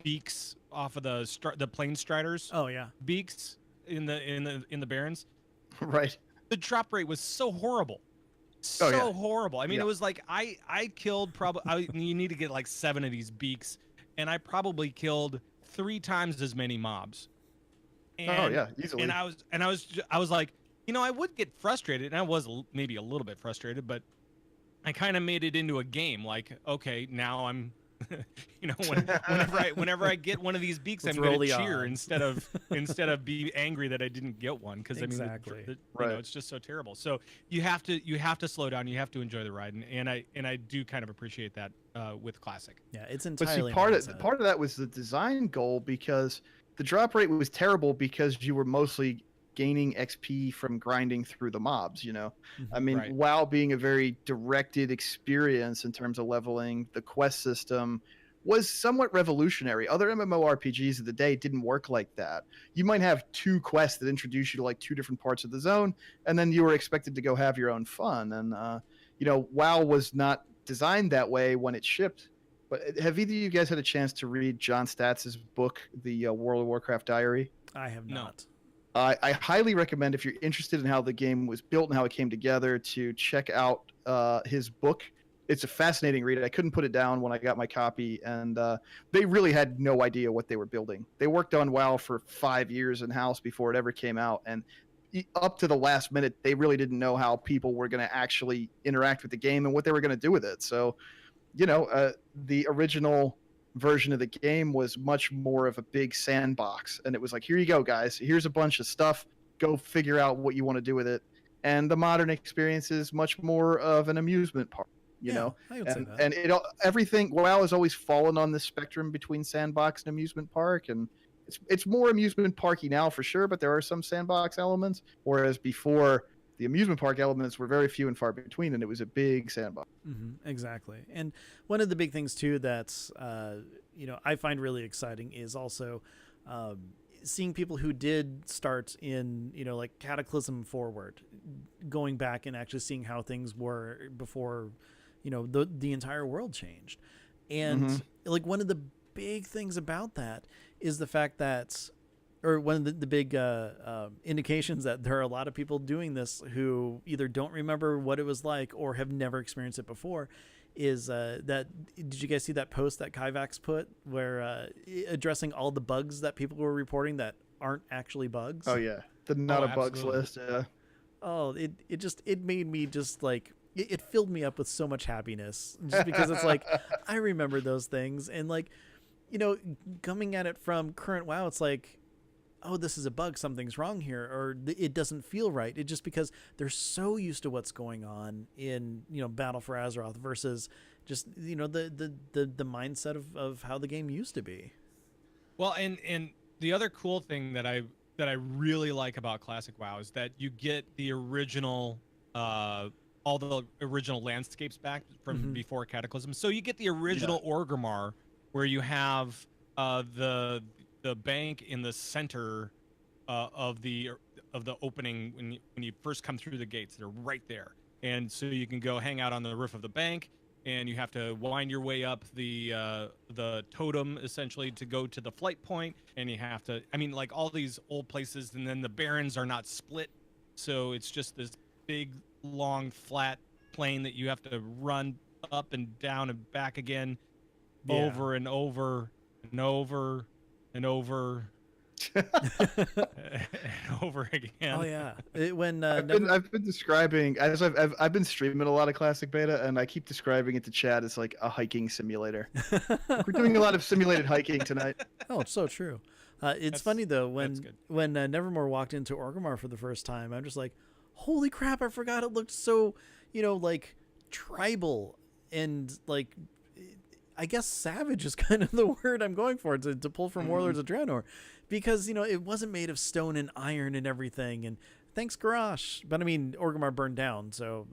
beaks off of the plane striders. Oh yeah, beaks in the Barrens. Right. The drop rate was so horrible. Horrible. I mean, it was like I killed probably. You need to get like 7 of these beaks, and I probably killed 3 times as many mobs. And, easily. And I was like, I would get frustrated, and I was maybe a little bit frustrated, but I kind of made it into a game. Like, okay, now I'm, whenever I get one of these beaks, I'm going to cheer instead of be angry that I didn't get one, because exactly. It's just so terrible. So you have to slow down. You have to enjoy the ride, and I do kind of appreciate that with classic. Yeah, it's entirely. But see, part of that was the design goal, because the drop rate was terrible because you were mostly gaining XP from grinding through the mobs, I mean, WoW being a very directed experience in terms of leveling, the quest system was somewhat revolutionary. Other MMORPGs of the day didn't work like that. You might have 2 quests that introduce you to like 2 different parts of the zone, and then you were expected to go have your own fun. And WoW was not designed that way when it shipped. But have either of you guys had a chance to read John Statz's book, the World of Warcraft Diary? I have not. I highly recommend, if you're interested in how the game was built and how it came together, to check out his book. It's a fascinating read. I couldn't put it down when I got my copy, and they really had no idea what they were building. They worked on WoW for 5 years in-house before it ever came out, and up to the last minute, they really didn't know how people were going to actually interact with the game and what they were going to do with it. So, the original version of the game was much more of a big sandbox, and it was like, here you go, guys, here's a bunch of stuff, go figure out what you want to do with it. And the modern experience is much more of an amusement park, I would say that. And everything, WoW has always fallen on the spectrum between sandbox and amusement park, and it's more amusement parky now for sure, but there are some sandbox elements, whereas before, the amusement park elements were very few and far between, and it was a big sandbox. Exactly. And one of the big things too that's I find really exciting is also seeing people who did start in like Cataclysm forward, going back and actually seeing how things were before the entire world changed. And like one of the big things about that is the fact that, or one of the big indications that there are a lot of people doing this who either don't remember what it was like or have never experienced it before, is that, did you guys see that post that Kyvax put where addressing all the bugs that people were reporting that aren't actually bugs? Oh yeah, the not a bugs list. Yeah. Oh, it made me just like, it filled me up with so much happiness, just because it's like, I remember those things, and like, coming at it from current WoW, it's like, oh, this is a bug, something's wrong here, or it doesn't feel right. It just because they're so used to what's going on in Battle for Azeroth versus just the mindset of how the game used to be. Well, and the other cool thing that I really like about Classic WoW is that you get the original all the original landscapes back from before Cataclysm. So you get the original Orgrimmar, where you have the bank in the center of the opening when you first come through the gates. They're right there, and so you can go hang out on the roof of the bank, and you have to wind your way up the totem essentially to go to the flight point, and you have to, like all these old places, and then the barrens are not split, so it's just this big long flat plane that you have to run up and down and back again, over and over and over and over and over again. Oh yeah, I've been describing, as I've been streaming a lot of Classic Beta, and I keep describing it to Chad as like a hiking simulator. We're doing a lot of simulated hiking tonight. Oh, it's so true. It's funny though, when Nevermore walked into Orgrimmar for the first time, I'm just like, holy crap, I forgot it looked so, like tribal and like, I guess savage is kind of the word I'm going for to pull from Warlords of Draenor, because it wasn't made of stone and iron and everything. And thanks Garrosh, but I mean Orgrimmar burned down, so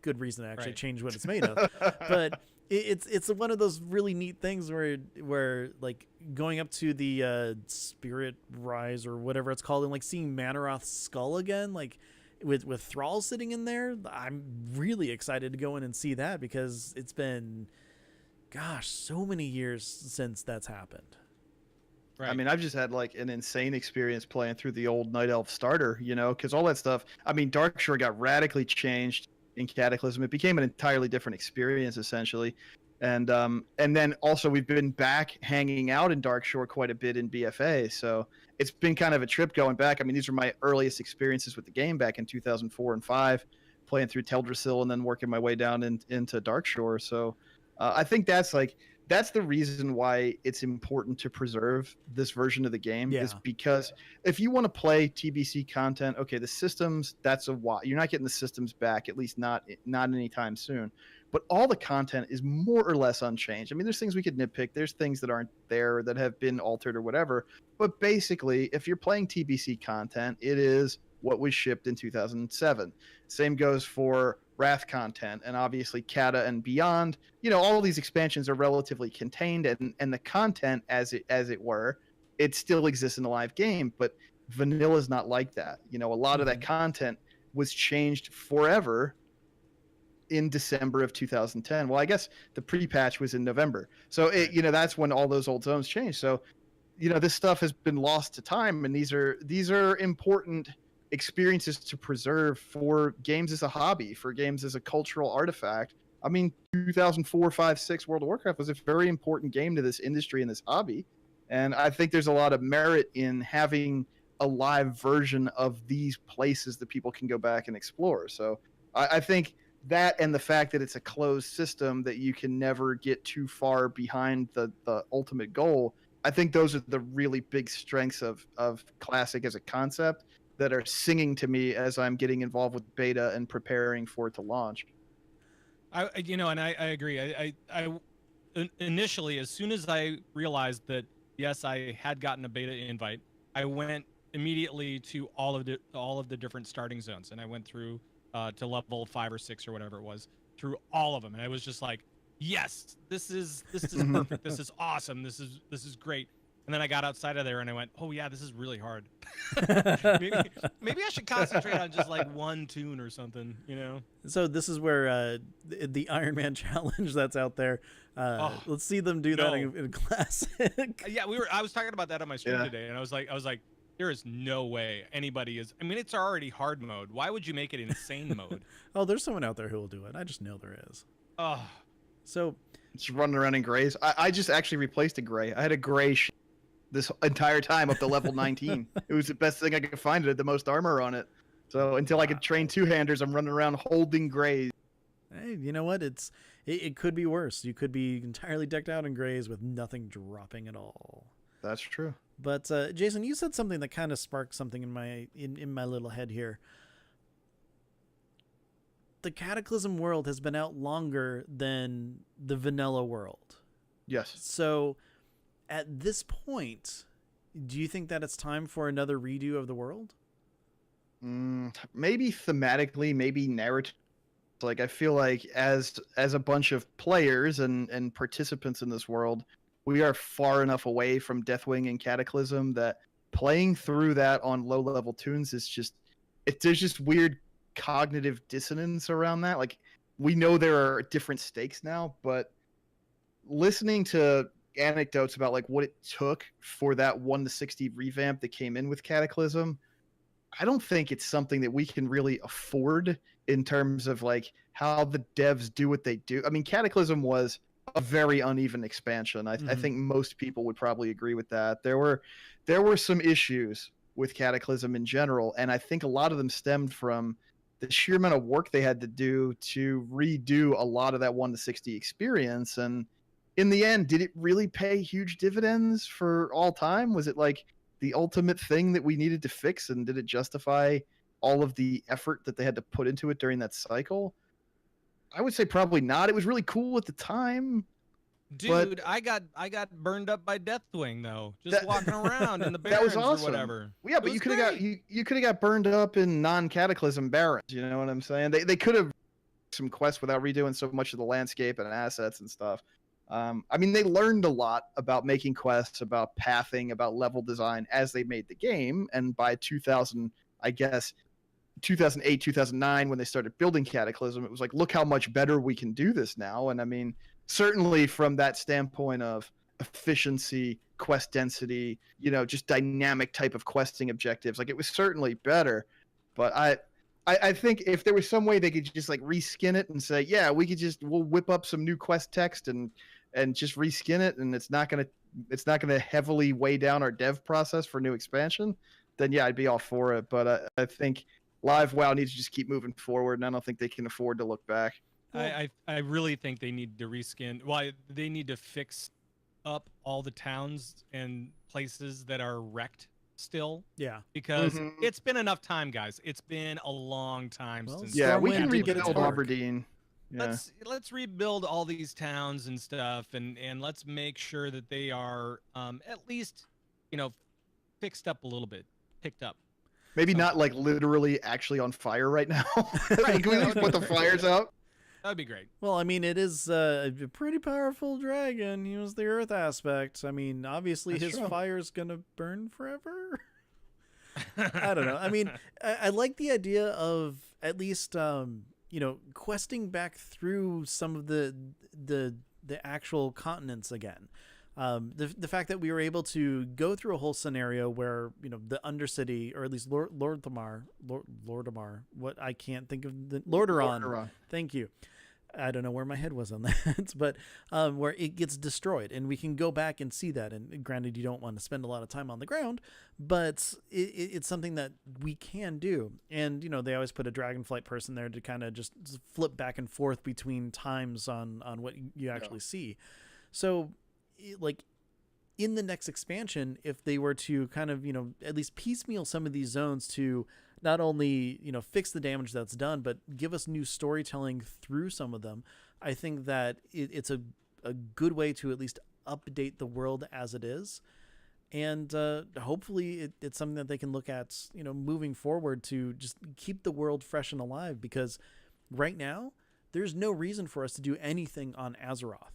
good reason to actually change what it's made of. But it's one of those really neat things where like going up to the Spirit Rise or whatever it's called, and like seeing Manaroth's skull again, like with Thrall sitting in there. I'm really excited to go in and see that, because it's been, gosh, so many years since that's happened. Right. I mean, I've just had like an insane experience playing through the old Night Elf starter, because all that stuff. I mean, Darkshore got radically changed in Cataclysm. It became an entirely different experience, essentially. And then also we've been back hanging out in Darkshore quite a bit in BFA. So it's been kind of a trip going back. I mean, these are my earliest experiences with the game back in 2004 and 5, playing through Teldrassil and then working my way down into Darkshore. So I think that's the reason why it's important to preserve this version of the game, is because if you want to play TBC content, okay, the systems, that's a while. You're not getting the systems back, at least not anytime soon. But all the content is more or less unchanged. I mean, there's things we could nitpick. There's things that aren't there that have been altered or whatever. But basically, if you're playing TBC content, it is what was shipped in 2007. Same goes for Wrath content, and obviously Kata and beyond. All these expansions are relatively contained, and the content, as it were, it still exists in the live game. But vanilla is not like that. A lot of that content was changed forever in December of 2010. Well, I guess the pre-patch was in November. So that's when all those old zones changed. So, this stuff has been lost to time, and these are important experiences to preserve for games as a hobby, for games as a cultural artifact. I mean, 2004, 5, 6 World of Warcraft was a very important game to this industry and this hobby. And I think there's a lot of merit in having a live version of these places that people can go back and explore. So I think that, and the fact that it's a closed system that you can never get too far behind the ultimate goal, I think those are the really big strengths of Classic as a concept that are singing to me as I'm getting involved with beta and preparing for it to launch. I agree. I initially, as soon as I realized that, yes, I had gotten a beta invite, I went immediately to all of the different starting zones, and I went through to level 5 or 6 or whatever it was, through all of them, and I was just like, yes, this is perfect. This is awesome. This is great. And then I got outside of there and I went, oh yeah, this is really hard. maybe I should concentrate on just like one tune or something, So this is where the Iron Man challenge that's out there. Let's see them do that in Classic. Yeah, I was talking about that on my stream today, and I was like, there is no way anybody is. I mean, it's already hard mode. Why would you make it insane mode? Oh, there's someone out there who will do it. I just know there is. Oh, so just running around in grays. I just actually replaced a gray. I had a gray this entire time up to level 19. It was the best thing I could find. It had the most armor on it. So until I could train two-handers, I'm running around holding grays. Hey, you know what? It could be worse. You could be entirely decked out in grays with nothing dropping at all. That's true. But Jason, you said something that kind of sparked something in my little head here. The Cataclysm world has been out longer than the vanilla world. Yes. So at this point, do you think that it's time for another redo of the world? Maybe thematically, maybe narrative. Like, I feel like as a bunch of players and participants in this world, we are far enough away from Deathwing and Cataclysm that playing through that on low level tunes is there's just weird cognitive dissonance around that. Like, we know there are different stakes now, but listening to anecdotes about like what it took for that 1-60 revamp that came in with Cataclysm, I don't think it's something that we can really afford in terms of like how the devs do what they do. I mean, Cataclysm was a very uneven expansion. I think most people would probably agree with that. There were some issues with Cataclysm in general, and I think a lot of them stemmed from the sheer amount of work they had to do to redo a lot of that 1-60 experience. And in the end, did it really pay huge dividends for all time? Was it like the ultimate thing that we needed to fix, and did it justify all of the effort that they had to put into it during that cycle? I would say probably not. It was really cool at the time. But Dude, I got burned up by Deathwing though, just That- walking around in the that was barrens or awesome. whatever. Yeah, It but you was could have got great. you could have got burned up in non-cataclysm barons. You know what I'm saying? They could have some quests without redoing so much of the landscape and assets and stuff. I mean, they learned a lot about making quests, about pathing, about level design as they made the game. And by 2000, I guess 2008, 2009, when they started building Cataclysm, it was like, look how much better we can do this now. And I mean, certainly from that standpoint of efficiency, quest density, you know, just dynamic type of questing objectives, like it was certainly better. But I think if there was some way they could just like reskin it and say, yeah, we'll whip up some new quest text and just reskin it, and it's not gonna heavily weigh down our dev process for new expansion, then yeah, I'd be all for it. But I think Live WoW needs to just keep moving forward, and I don't think they can afford to look back. I really think they need to reskin. Why they need to fix up all the towns and places that are wrecked still, Yeah. because Mhm. it's been enough time, guys. It's been a long time Well, since. Yeah, we Stormwind can did get its rebuild mark. Aberdeen. Yeah. Let's rebuild all these towns and stuff, and let's make sure that they are at least, you know, fixed up a little bit, picked up. Maybe not like literally actually on fire right now. I mean, can we at least put the fires out? That'd be great. Well, I mean, it is a pretty powerful dragon. He was the earth aspect. I mean, obviously That's his true. fire's gonna burn forever. I don't know. I mean, I like the idea of at least you know, questing back through some of the actual continents again. The fact that we were able to go through a whole scenario where, you know, the Undercity, or at least Lordaeron, what I can't think of the Lordaeron. Thank you. I don't know where my head was on that, but where it gets destroyed, and we can go back and see that. And granted, you don't want to spend a lot of time on the ground, but it's something that we can do. And you know, they always put a Dragonflight person there to kind of just flip back and forth between times on what you actually see. So, like, in the next expansion, if they were to kind of, you know, at least piecemeal some of these zones to not only, you know, fix the damage that's done, but give us new storytelling through some of them, I think that it's a good way to at least update the world as it is. And hopefully it's something that they can look at, you know, moving forward to just keep the world fresh and alive, because right now there's no reason for us to do anything on Azeroth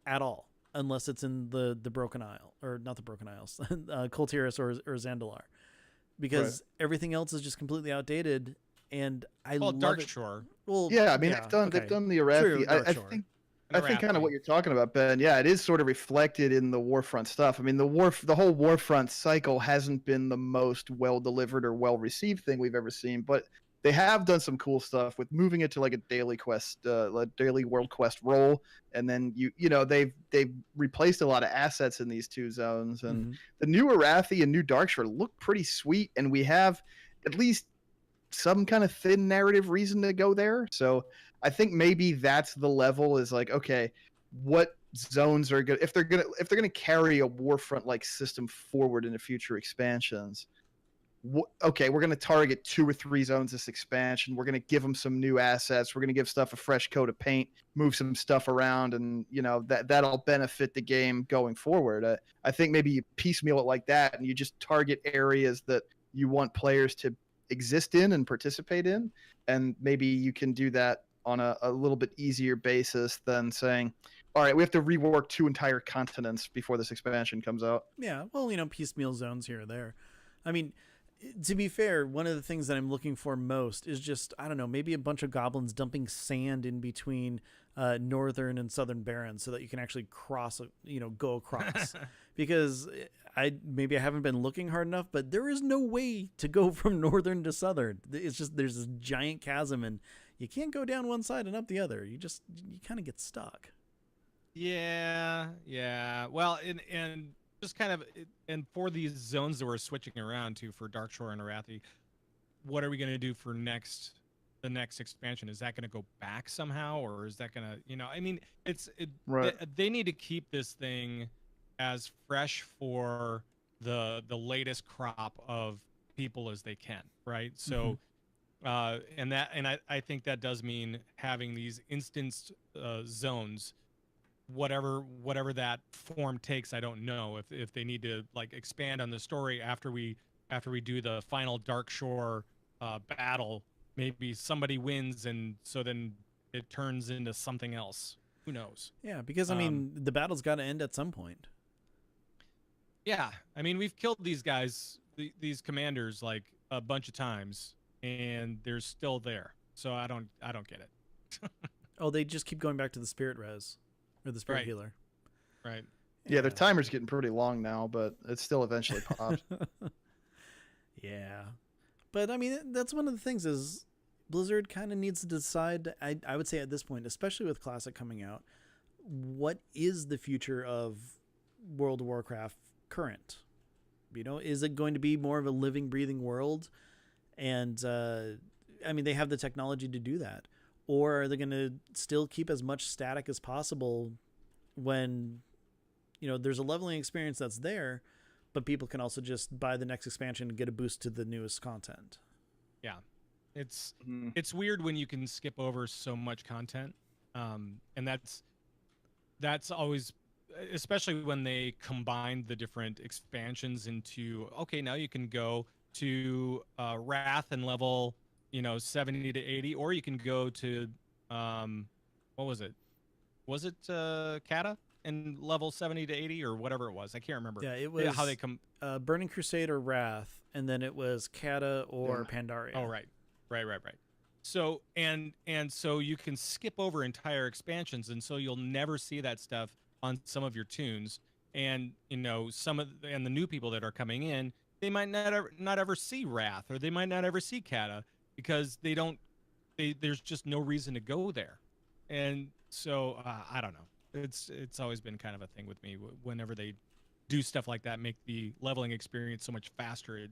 at all, unless it's in the Broken Isle, or not the Broken Isles, Kultiris or Zandalar, because everything else is just completely outdated. And I love Dark it. Shore. Well, Yeah, I mean, they've done the Arathi. I think kind of what you're talking about, Ben. Yeah, it is sort of reflected in the Warfront stuff. I mean, the whole Warfront cycle hasn't been the most well delivered or well received thing we've ever seen, but they have done some cool stuff with moving it to like a daily quest, daily world quest role, and then you know they've replaced a lot of assets in these two zones, and the new Arathi and new Darkshore look pretty sweet, and we have at least some kind of thin narrative reason to go there. So I think maybe that's the level, is like, okay, what zones are good if they're gonna carry a Warfront like system forward into future expansions. Okay, we're going to target 2 or 3 zones this expansion. We're going to give them some new assets. We're going to give stuff a fresh coat of paint, move some stuff around, and you know that'll benefit the game going forward. I think maybe you piecemeal it like that, and you just target areas that you want players to exist in and participate in, and maybe you can do that on a little bit easier basis than saying, all right, we have to rework 2 entire continents before this expansion comes out. Yeah, well, you know, piecemeal zones here or there. I mean, to be fair, one of the things that I'm looking for most is just, I don't know, maybe a bunch of goblins dumping sand in between northern and southern barrens so that you can actually cross, you know, go across. Because I haven't been looking hard enough, but there is no way to go from northern to southern. It's just, there's this giant chasm, and you can't go down one side and up the other. You kind of get stuck. Yeah. Well, and just kind of, and for these zones that we're switching around to for Darkshore and Arathi, what are we going to do for the next expansion? Is that going to go back somehow, or is that going to, you know, I mean, Right. they need to keep this thing as fresh for the latest crop of people as they can, right? So And I think that does mean having these instanced zones, whatever that form takes. I don't know if they need to like expand on the story after we do the final Dark Shore battle. Maybe somebody wins, and so then it turns into something else. Who knows? Yeah, because I mean, the battle's got to end at some point. Yeah, I mean, we've killed these guys, these commanders, like a bunch of times, and they're still there. So I don't get it. Oh, they just keep going back to the spirit res or the spirit Right. healer. Right. Yeah, their timer's getting pretty long now, but it still eventually pops. Yeah, but I mean, that's one of the things is Blizzard kind of needs to decide. I would say at this point, especially with Classic coming out, what is the future of World of Warcraft current? You know, is it going to be more of a living, breathing world? And I mean, they have the technology to do that, or are they going to still keep as much static as possible when, you know, there's a leveling experience that's there, but people can also just buy the next expansion and get a boost to the newest content. Yeah, it's Mhm. it's weird when you can skip over so much content, and that's always, especially when they combine the different expansions into, okay, now you can go to Wrath and level 70 to 80, or you can go to what was it Kata and level 70 to 80 or whatever it was. I can't remember. Yeah, it was how they come. Burning Crusade or Wrath, and then it was Kata or Pandaria. Oh, right. So so you can skip over entire expansions, and so you'll never see that stuff on some of your tunes. And and the new people that are coming in, they might not ever see Wrath, or they might not ever see Kata, because there's just no reason to go there. And so I don't know. It's always been kind of a thing with me whenever they do stuff like that, make the leveling experience so much faster.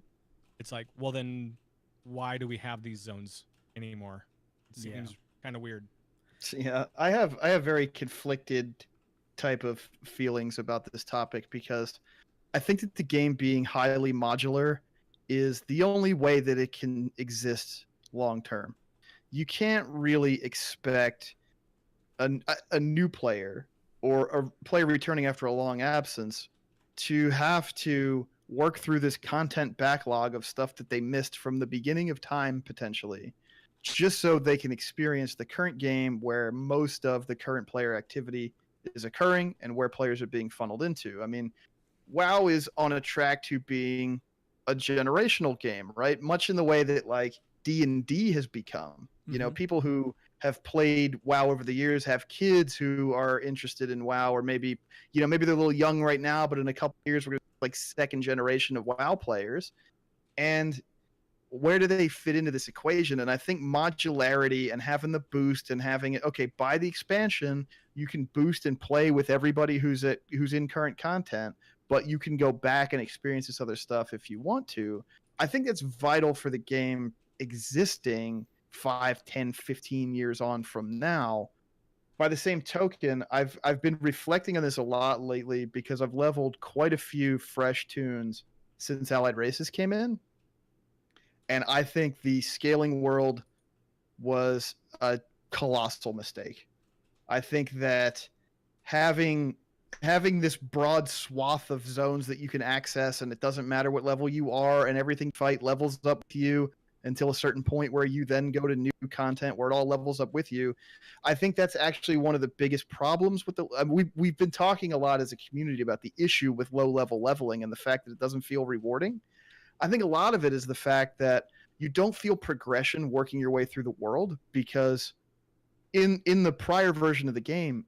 It's like, well, then why do we have these zones anymore? It seems kind of weird. Yeah, I have very conflicted type of feelings about this topic, because I think that the game being highly modular is the only way that it can exist long term. You can't really expect a new player or a player returning after a long absence to have to work through this content backlog of stuff that they missed from the beginning of time, potentially, just so they can experience the current game where most of the current player activity is occurring and where players are being funneled into. I mean, WoW is on a track to being a generational game, right? Much in the way that like D&D has become. You know, people who have played WoW over the years have kids who are interested in WoW, or maybe they're a little young right now, but in a couple of years we're gonna like second generation of WoW players. And where do they fit into this equation? And I think modularity and having the boost and having it, okay, buy the expansion, you can boost and play with everybody who's in current content, but you can go back and experience this other stuff if you want to. I think that's vital for the game existing 5, 10, 15 years on from now. By the same token, I've been reflecting on this a lot lately, because I've leveled quite a few fresh tunes since Allied Races came in. And I think the scaling world was a colossal mistake. I think that having this broad swath of zones that you can access, and it doesn't matter what level you are, and everything fight levels up to you until a certain point where you then go to new content where it all levels up with you. I think that's actually one of the biggest problems with we've been talking a lot as a community about the issue with low level leveling and the fact that it doesn't feel rewarding. I think a lot of it is the fact that you don't feel progression working your way through the world, because in the prior version of the game,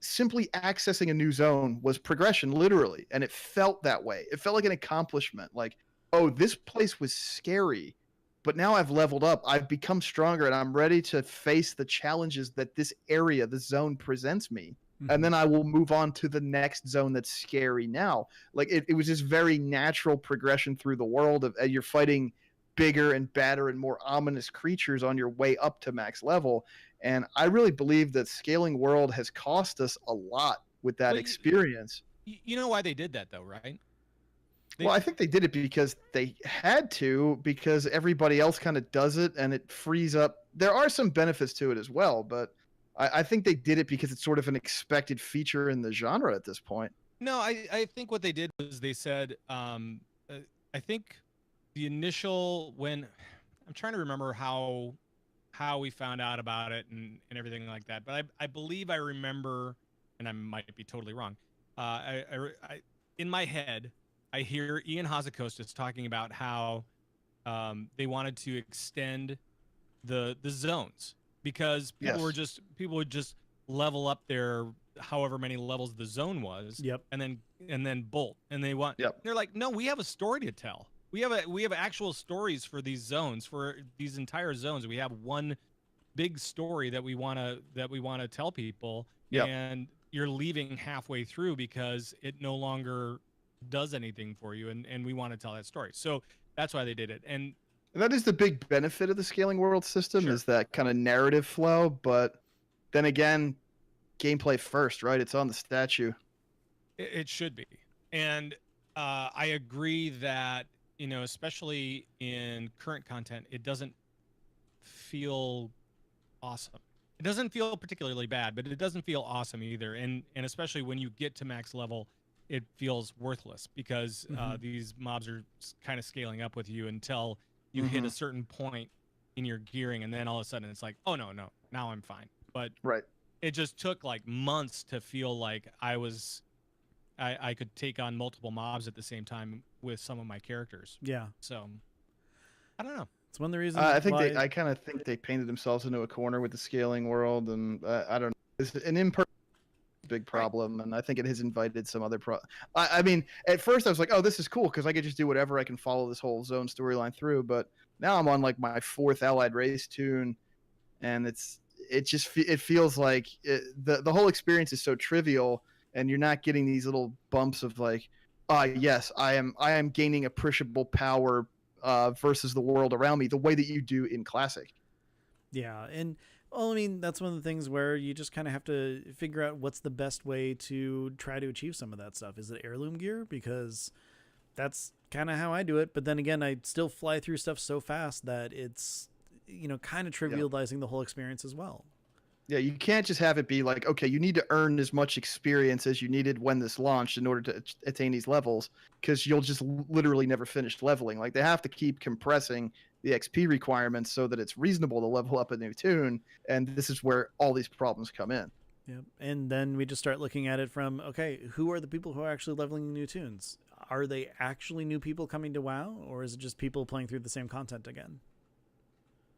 simply accessing a new zone was progression, literally, and it felt that way. It felt like an accomplishment. Like, oh, this place was scary, but now I've leveled up, I've become stronger, and I'm ready to face the challenges that this area, this zone presents me. And then I will move on to the next zone that's scary now. Like it was this very natural progression through the world of you're fighting bigger and badder and more ominous creatures on your way up to max level. And I really believe that scaling world has cost us a lot with that experience. You know why they did that though, right? Well, I think they did it because they had to, because everybody else kind of does it, and it frees up. There are some benefits to it as well, but I think they did it because it's sort of an expected feature in the genre at this point. No, I think what they did was they said, I think the initial when I'm trying to remember how we found out about it and everything like that, but I believe I remember, and I might be totally wrong. I in my head, I hear Ian Hazakostas talking about how they wanted to extend the zones because people would just level up their however many levels the zone was, Yep. and then bolt, and Yep. they're like, no, we have a story to tell. We have actual stories for these zones, for these entire zones. We have one big story that we want to tell people, Yep. and you're leaving halfway through because it no longer does anything for you, and we want to tell that story. So that's why they did it. And that is the big benefit of the scaling world system, Sure. is that kind of narrative flow. But then again, gameplay first, right? It's on the statue. it should be. And I agree that, especially in current content, it doesn't feel awesome. It doesn't feel particularly bad, but it doesn't feel awesome either. And especially when you get to max level, it feels worthless because these mobs are kind of scaling up with you until you hit a certain point in your gearing, and then all of a sudden it's like, oh no, now I'm fine. But Right. it just took like months to feel like I could take on multiple mobs at the same time with some of my characters. Yeah. So I don't know. It's one of the reasons. I kind of think they painted themselves into a corner with the scaling world, and I don't know. It's an imperfect big problem, and I think it has invited some other I mean, at first I was like, oh, this is cool because I could just do whatever. I can follow this whole zone storyline through. But now I'm on like my 4th Allied Race tune, and it feels like the whole experience is so trivial, and you're not getting these little bumps of like, yes, I am gaining appreciable power versus the world around me the way that you do in Classic. Yeah, and well, I mean, that's one of the things where you just kind of have to figure out what's the best way to try to achieve some of that stuff. Is it heirloom gear? Because that's kind of how I do it. But then again, I still fly through stuff so fast that it's, kind of trivializing the whole experience as well. Yeah, you can't just have it be like, okay, you need to earn as much experience as you needed when this launched in order to attain these levels, because you'll just literally never finish leveling. Like, they have to keep compressing the XP requirements so that it's reasonable to level up a new tune, and this is where all these problems come in. Yep. And then we just start looking at it from, okay, who are the people who are actually leveling new tunes? Are they actually new people coming to WoW, or is it just people playing through the same content again?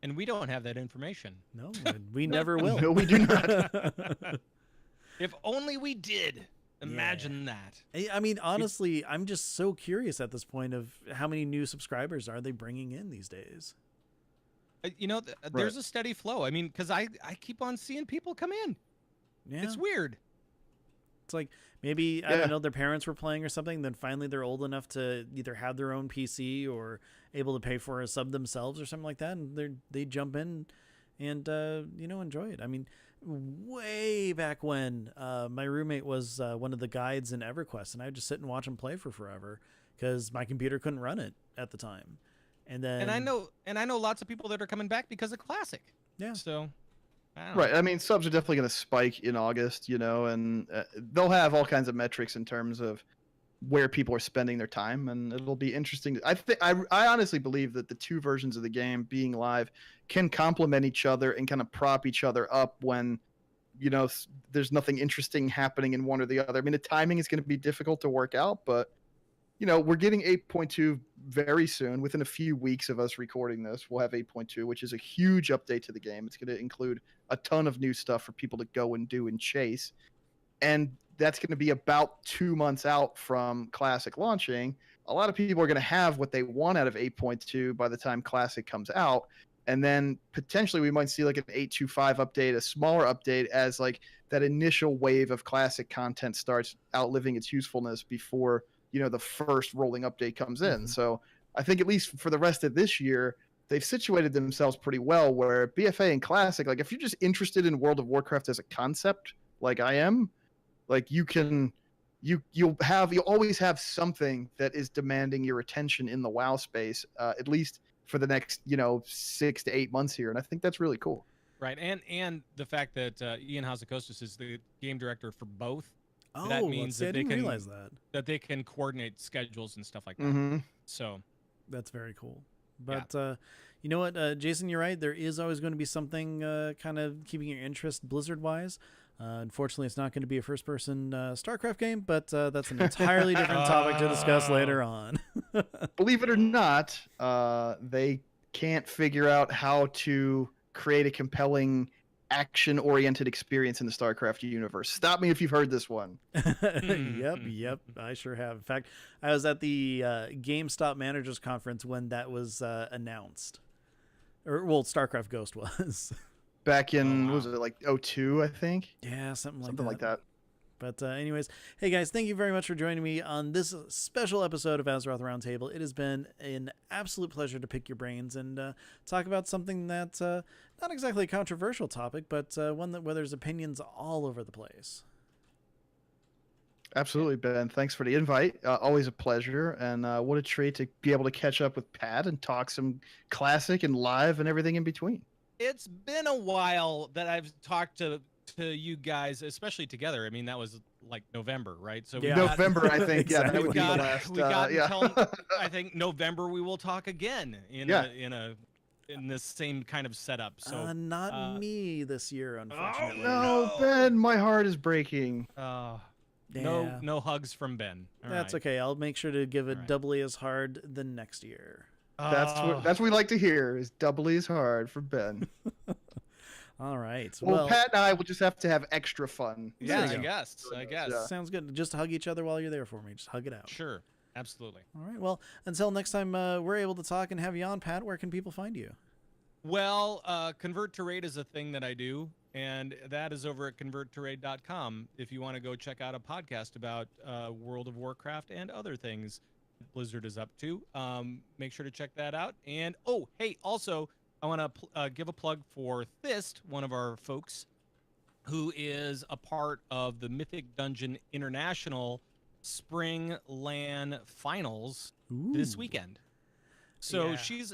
And we don't have that information. No, we never will. No, we do not. If only we did. Imagine that. I mean, honestly, I'm just so curious at this point of how many new subscribers are they bringing in these days? There's a steady flow. I mean, because I keep on seeing people come in. Yeah. It's weird. It's like maybe, I don't know, their parents were playing or something, then finally they're old enough to either have their own PC or able to pay for a sub themselves or something like that, and they jump in and enjoy it. I mean, way back when my roommate was one of the guides in EverQuest, and I'd just sit and watch him play for forever because my computer couldn't run it at the time. And I know lots of people that are coming back because of Classic. Yeah. So Right. I mean, subs are definitely going to spike in August, and they'll have all kinds of metrics in terms of where people are spending their time, and it'll be interesting. I honestly believe that the two versions of the game being live can complement each other and kind of prop each other up when, there's nothing interesting happening in one or the other. I mean, the timing is going to be difficult to work out, but we're getting 8.2 very soon. Within a few weeks of us recording this, we'll have 8.2, which is a huge update to the game. It's going to include a ton of new stuff for people to go and do and chase. And that's going to be about 2 months out from Classic launching. A lot of people are going to have what they want out of 8.2 by the time Classic comes out. And then potentially we might see like an 8.25 update, a smaller update, as like that initial wave of Classic content starts outliving its usefulness before the first rolling update comes in. So I think at least for the rest of this year, they've situated themselves pretty well where BFA and Classic, like if you're just interested in World of Warcraft as a concept, like I am, like you can you'll always have something that is demanding your attention in the WoW space, at least for the next 6 to 8 months here, and I think that's really cool. Right, and the fact that Ian Hazzikostas is the game director for both, Oh, that means I that they didn't can realize that. Coordinate schedules and stuff like that. Mm-hmm. So That's very cool. But you know what, Jason, you're right. There is always going to be something kind of keeping your interest Blizzard-wise. Unfortunately, it's not going to be a first-person StarCraft game, but that's an entirely different topic to discuss later on. Believe it or not, they can't figure out how to create a compelling action-oriented experience in the StarCraft universe. Stop me if you've heard this one. Yep, I sure have. In fact, I was at the GameStop Managers Conference when that was announced. Or, well, StarCraft Ghost was. Back in, what was it, like 02, I think? Yeah, something Something like that. But anyways, hey guys, thank you very much for joining me on this special episode of Azeroth RoundTable. It has been an absolute pleasure to pick your brains and talk about something that's not exactly a controversial topic, but one where there's opinions all over the place. Absolutely, Ben. Thanks for the invite. Always a pleasure, and what a treat to be able to catch up with Pat and talk some classic and live and everything in between. It's been a while that I've talked to you guys, especially together. I mean, that was like November, right? So Yeah. November, I think. Exactly. Yeah, that would be the last. We got yeah. until I think November we will talk again in this same kind of setup. So Not me this year, unfortunately. No, Ben, my heart is breaking. Yeah. No hugs from Ben. All That's right. okay. I'll make sure to give it All right. doubly as hard the next year. That's what we like to hear. Is doubly as hard for Ben. All right. Well, Pat and I will just have to have extra fun. Yeah, There you I go. guess. Yeah. Sounds good. Just hug each other while you're there for me. Just hug it out. Sure. Absolutely. All right. Well, until next time we're able to talk and have you on, Pat, where can people find you? Well, Convert to Raid is a thing that I do, and that is over at converttoraid.com if you want to go check out a podcast about World of Warcraft and other things Blizzard is up to. Make sure to check that out. And, oh, hey, also, I want to give a plug for Thist, one of our folks, who is a part of the Mythic Dungeon International Spring LAN Finals this weekend. So she's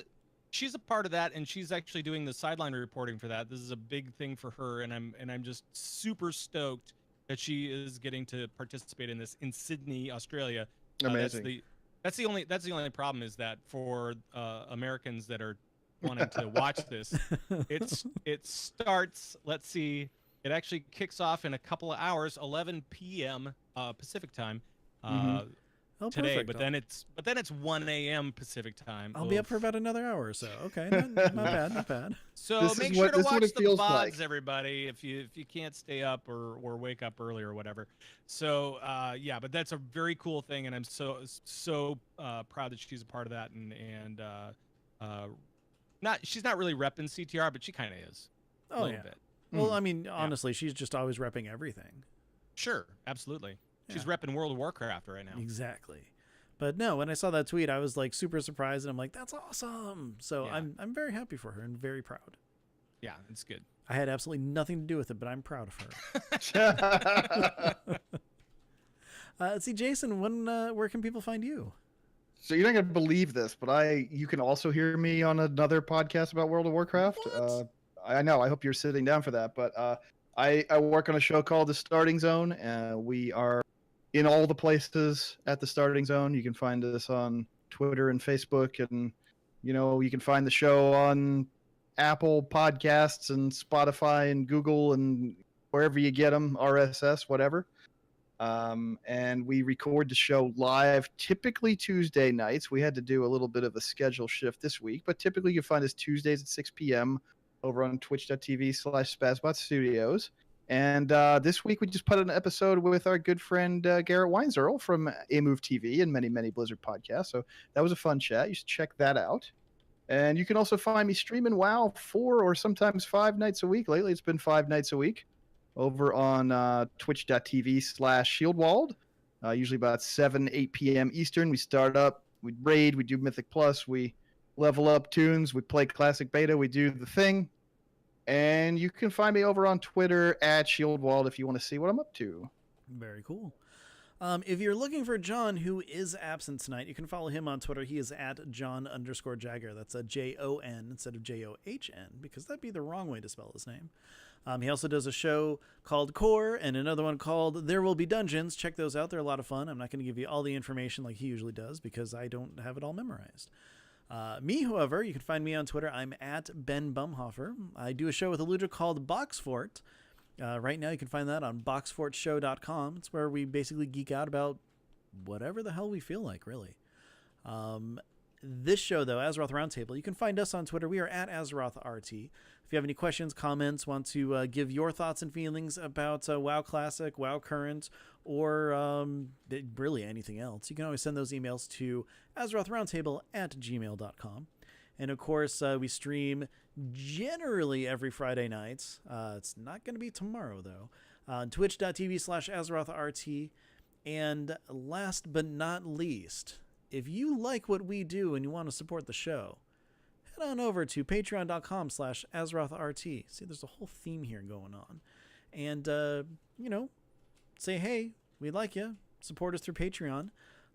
a part of that, and she's actually doing the sideline reporting for that. This is a big thing for her, and I'm just super stoked that she is getting to participate in this in Sydney, Australia. Amazing. That's the only problem is that for Americans that are wanting to watch this, it starts. Let's see, it actually kicks off in a couple of hours, 11 p.m. Pacific time. Today, perfect. but then it's 1 a.m. Pacific time. I'll be up for about another hour or so. Okay, not bad. So This make is sure what- to this is what watch it the feels VODs, like. everybody, if you can't stay up or wake up early or whatever. So yeah, but that's a very cool thing, and I'm so proud that she's a part of that, and she's not really repping CTR, but she kind of is. A little bit. Well, I mean, honestly, she's just always repping everything. Sure, absolutely. She's Yeah. repping World of Warcraft right now. Exactly. But no, when I saw that tweet, I was like super surprised, and I'm like, "That's awesome!" So Yeah. I'm very happy for her and very proud. Yeah, it's good. I had absolutely nothing to do with it, but I'm proud of her. See, Jason, where can people find you? So you're not gonna believe this, but you can also hear me on another podcast about World of Warcraft. What? I know. I hope you're sitting down for that. But I work on a show called The Starting Zone, and we are in all the places at The Starting Zone. You can find us on Twitter and Facebook, and you can find the show on Apple Podcasts and Spotify and Google and wherever you get them, RSS, whatever. And we record the show live, typically Tuesday nights. We had to do a little bit of a schedule shift this week, but typically you find us Tuesdays at 6 p.m. over on twitch.tv/Spazbot Studios. And this week we just put an episode with our good friend Garrett Weinzierl from A-Move TV and many, many Blizzard podcasts. So that was a fun chat. You should check that out. And you can also find me streaming WoW 4 or sometimes 5 nights a week. Lately it's been 5 nights a week over on twitch.tv/Shieldwalled. Usually about 8 p.m. Eastern. We start up, we raid, we do Mythic Plus, we level up tunes, we play Classic Beta, we do the thing. And you can find me over on Twitter @Shieldwalled if you want to see what I'm up to. Very cool. If you're looking for John, who is absent tonight, you can follow him on Twitter. He is at John_Jagger. That's a Jon instead of John, because that'd be the wrong way to spell his name. He also does a show called Core and another one called There Will Be Dungeons. Check those out. They're a lot of fun. I'm not going to give you all the information like he usually does because I don't have it all memorized. Me, however, you can find me on Twitter. I'm at Ben Bumhofer. I do a show with Eluder called Boxfort. Right now, you can find that on boxfortshow.com. It's where we basically geek out about whatever the hell we feel like, really. This show, though, Azeroth RoundTable, you can find us on Twitter. We are at Azeroth RT. If you have any questions, comments, want to give your thoughts and feelings about WoW Classic, WoW Current, or really anything else, you can always send those emails to azerothroundtable@gmail.com. And of course, we stream generally every Friday night. It's not going to be tomorrow, though. On twitch.tv/AzerothRT. And last but not least, if you like what we do and you want to support the show, head on over to patreon.com/AzerothRT. See, there's a whole theme here going on. And, say, hey, we like you. Support us through Patreon.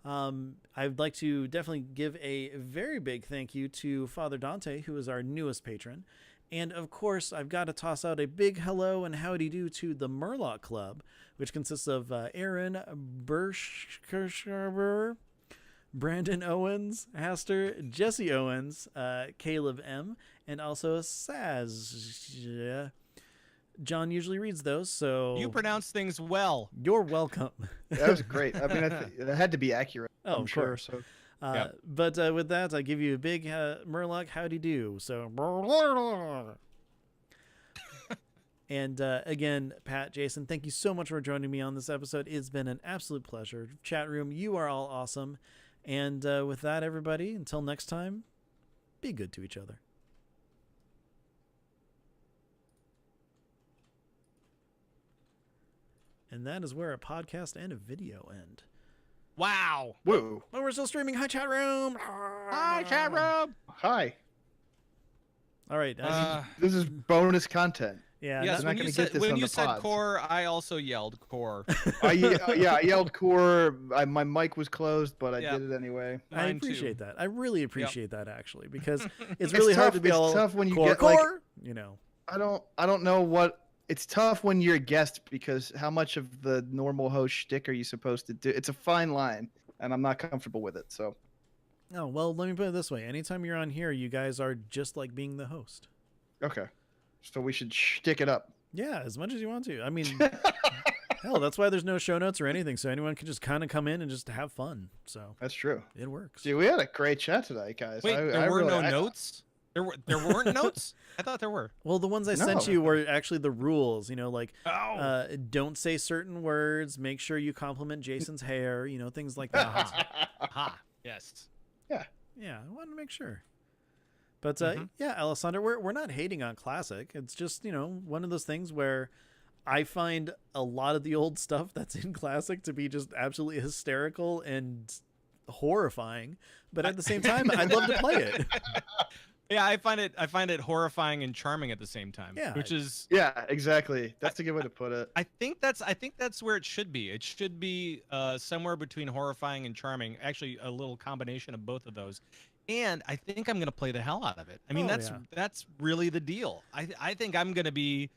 I'd like to definitely give a very big thank you to Father Dante, who is our newest patron. And of course, I've got to toss out a big hello and howdy do to the Murloc Club, which consists of Aaron Bershkerscher, Brandon Owens, Haster, Jesse Owens, Caleb M, and also Saz. John usually reads those, so You pronounce things well. you're welcome. That was great. I mean, it had to be accurate. Oh, I'm of sure. course. So Yep. But with that, I give you a big Murloc howdy do. So, and again, Pat, Jason, thank you so much for joining me on this episode. It's been an absolute pleasure. Chat room, you are all awesome. And with that, everybody, until next time, be good to each other. And that is where a podcast and a video end. Wow. whoa. Oh, we're still streaming. Hi, chat room. Hi, chat room. Hi. All right. This is bonus content. yeah. Yes, not when gonna you get said, this when on you the said pods. core, I also yelled core. I yelled core. My mic was closed, but I Yep. did it anyway. I Mine too. appreciate that. I really appreciate that, actually, because it's It's really hard tough- to be it's all tough when you core, get, like- core, I don't know what. It's tough when you're a guest because how much of the normal host shtick are you supposed to do? It's a fine line, and I'm not comfortable with it. So Oh, well, let me put it this way. Anytime you're on here, you guys are just like being the host. okay, so we should shtick it up. Yeah, as much as you want to. I mean, hell, that's why there's no show notes or anything, so anyone can just kind of come in and just have fun. So That's true. it works. Dude, we had a great chat tonight, guys. Wait, I there were really- no I- notes? There weren't notes? I thought there were. Well, the ones I sent No. you were actually the rules, like Oh. don't say certain words, make sure you compliment Jason's hair, things like that. Aha. Yes. Yeah, I wanted to make sure. But Mhm. yeah, Alessandro, we're not hating on Classic. It's just, one of those things where I find a lot of the old stuff that's in Classic to be just absolutely hysterical and horrifying. But at the same time, I'd love to play it. Yeah, I find it horrifying and charming at the same time. Yeah. Which is Yeah, exactly. That's a good way to put it. I think that's where it should be. It should be somewhere between horrifying and charming. Actually, a little combination of both of those. And I think I'm gonna play the hell out of it. I mean, Oh, that's yeah. that's really the deal. I think I'm gonna be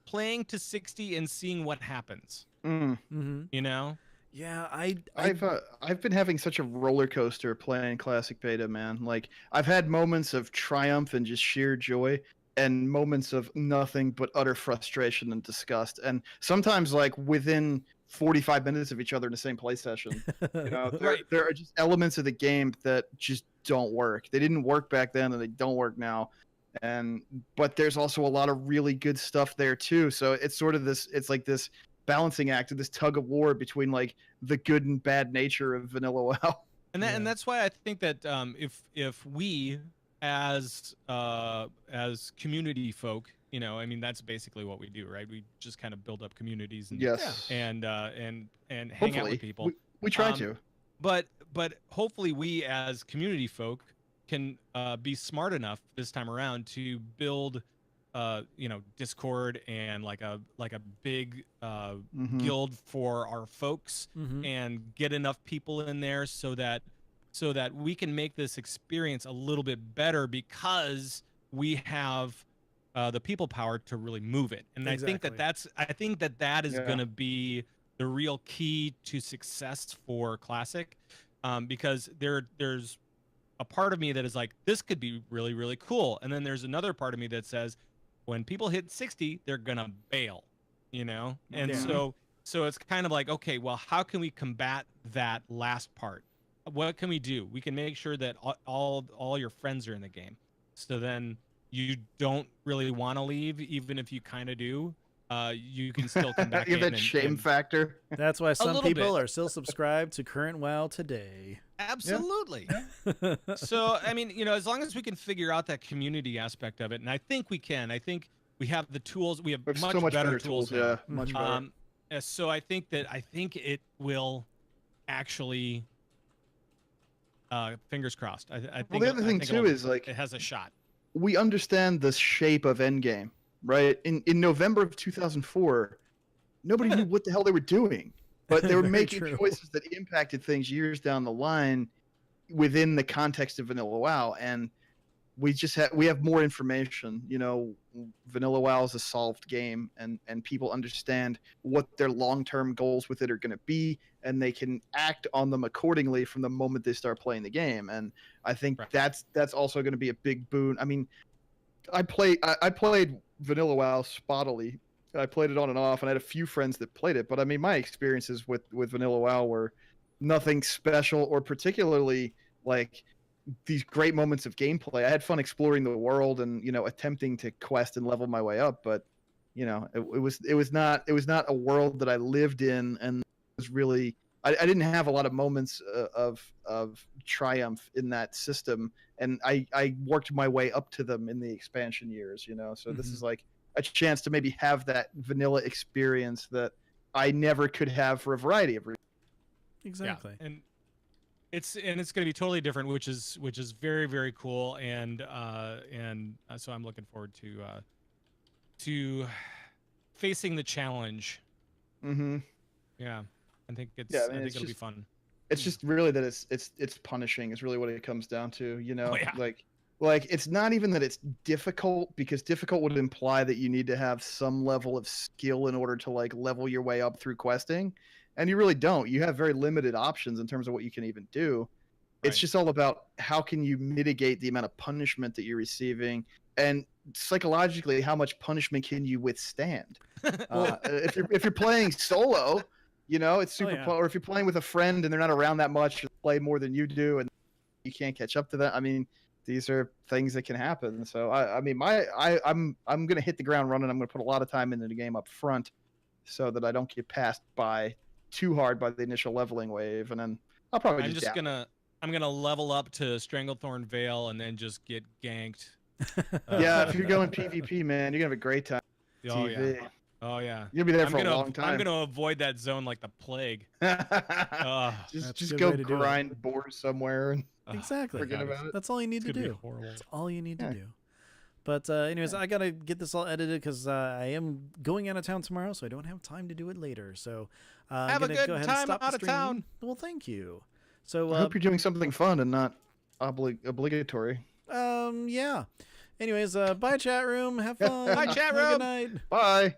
playing to 60 and seeing what happens. Mm. Mm-hmm. You know? Yeah, I've been having such a roller coaster playing classic beta, man. Like I've had moments of triumph and just sheer joy, and moments of nothing but utter frustration and disgust. And sometimes, like within 45 minutes of each other in the same play session, Right. there are just elements of the game that just don't work. They didn't work back then, and they don't work now. But there's also a lot of really good stuff there too. So it's sort of this. It's like this balancing act of this tug of war between like the good and bad nature of vanilla WoW. And Yeah. that's why I think that if we as community folk, I mean that's basically what we do, right? We just kind of build up communities and Yes. and hang out Hopefully. with people. We try Um, to. But hopefully we as community folk can be smart enough this time around to build Discord and like a big Mhm. guild for our folks, Mm-hmm. and get enough people in there so that we can make this experience a little bit better, because we have the people power to really move it. And Exactly. I think that is Yeah. going to be the real key to success for Classic, because there's a part of me that is like, this could be really, really cool. And then there's another part of me that says, when people hit 60, they're going to bail, And Yeah. so it's kind of like, okay, well, how can we combat that last part? What can we do? We can make sure that all your friends are in the game. So then you don't really want to leave, even if you kind of do. You can still come back You in have that shame factor. That's why some little people bit. are still subscribed to Current WoW today. Absolutely. So, I mean, as long as we can figure out that community aspect of it, and I think we can. I think we have the tools. We have There's much, so much better better tools now. Yeah, much better. So I think it will actually, fingers crossed. I think. Well, the other thing too is like it has a shot. we understand the shape of Endgame, right? In November of 2004, nobody knew what the hell they were doing, but they were Very making true. choices that impacted things years down the line within the context of Vanilla WoW, and we have more information. Vanilla WoW is a solved game, and people understand what their long-term goals with it are going to be, and they can act on them accordingly from the moment they start playing the game. And I think Right. that's also going to be a big boon. I mean, I played Vanilla WoW spottily. I played it on and off, and I had a few friends that played it. But I mean, my experiences with Vanilla WoW were nothing special or particularly like these great moments of gameplay. I had fun exploring the world and attempting to quest and level my way up. But it was not a world that I lived in, and it was really I didn't have a lot of moments of triumph in that system, and I worked my way up to them in the expansion years. So this Mhm. is like a chance to maybe have that vanilla experience that I never could have for a variety of reasons. Exactly. Yeah. And it's going to be totally different, which is very, very cool. And so I'm looking forward to facing the challenge. Mm-hmm. Yeah. I think Yeah, I I mean, think it's it'll be just- fun. It's just really that it's punishing is really what it comes down to. Oh, yeah. Like it's not even that it's difficult, because difficult would imply that you need to have some level of skill in order to like level your way up through questing, and you really don't. You have very limited options in terms of what you can even do. It's Right. just all about how can you mitigate the amount of punishment that you're receiving, and psychologically how much punishment can you withstand. If you're playing solo, it's super yeah. or if you're playing with a friend and they're not around that much, or play more than you do and you can't catch up to that. I mean, these are things that can happen. So I'm gonna hit the ground running. I'm gonna put a lot of time into the game up front so that I don't get passed by too hard by the initial leveling wave, and then I'll probably I'm gonna level up to Stranglethorn Vale and then just get ganked. Yeah, if you're going PvP, man, you're gonna have a great time. Oh TV. yeah. Oh yeah. You'll be there I'm for gonna a long time. I'm gonna avoid that zone like the plague. That's just a good go way to do it. grind boars somewhere and Exactly. forget about it. That's all you need It's to gonna be do. horrible. That's all you need Yeah. to do. But anyways, I gotta get this all edited because I am going out of town tomorrow, so I don't have time to do it later. So I'm Have a gonna good go ahead time and stop out the of stream. town. Well, thank you. So I hope you're doing something fun and not obligatory. yeah. Anyways, bye chat room. Have fun. Bye, chat Have a room. Good night. Bye.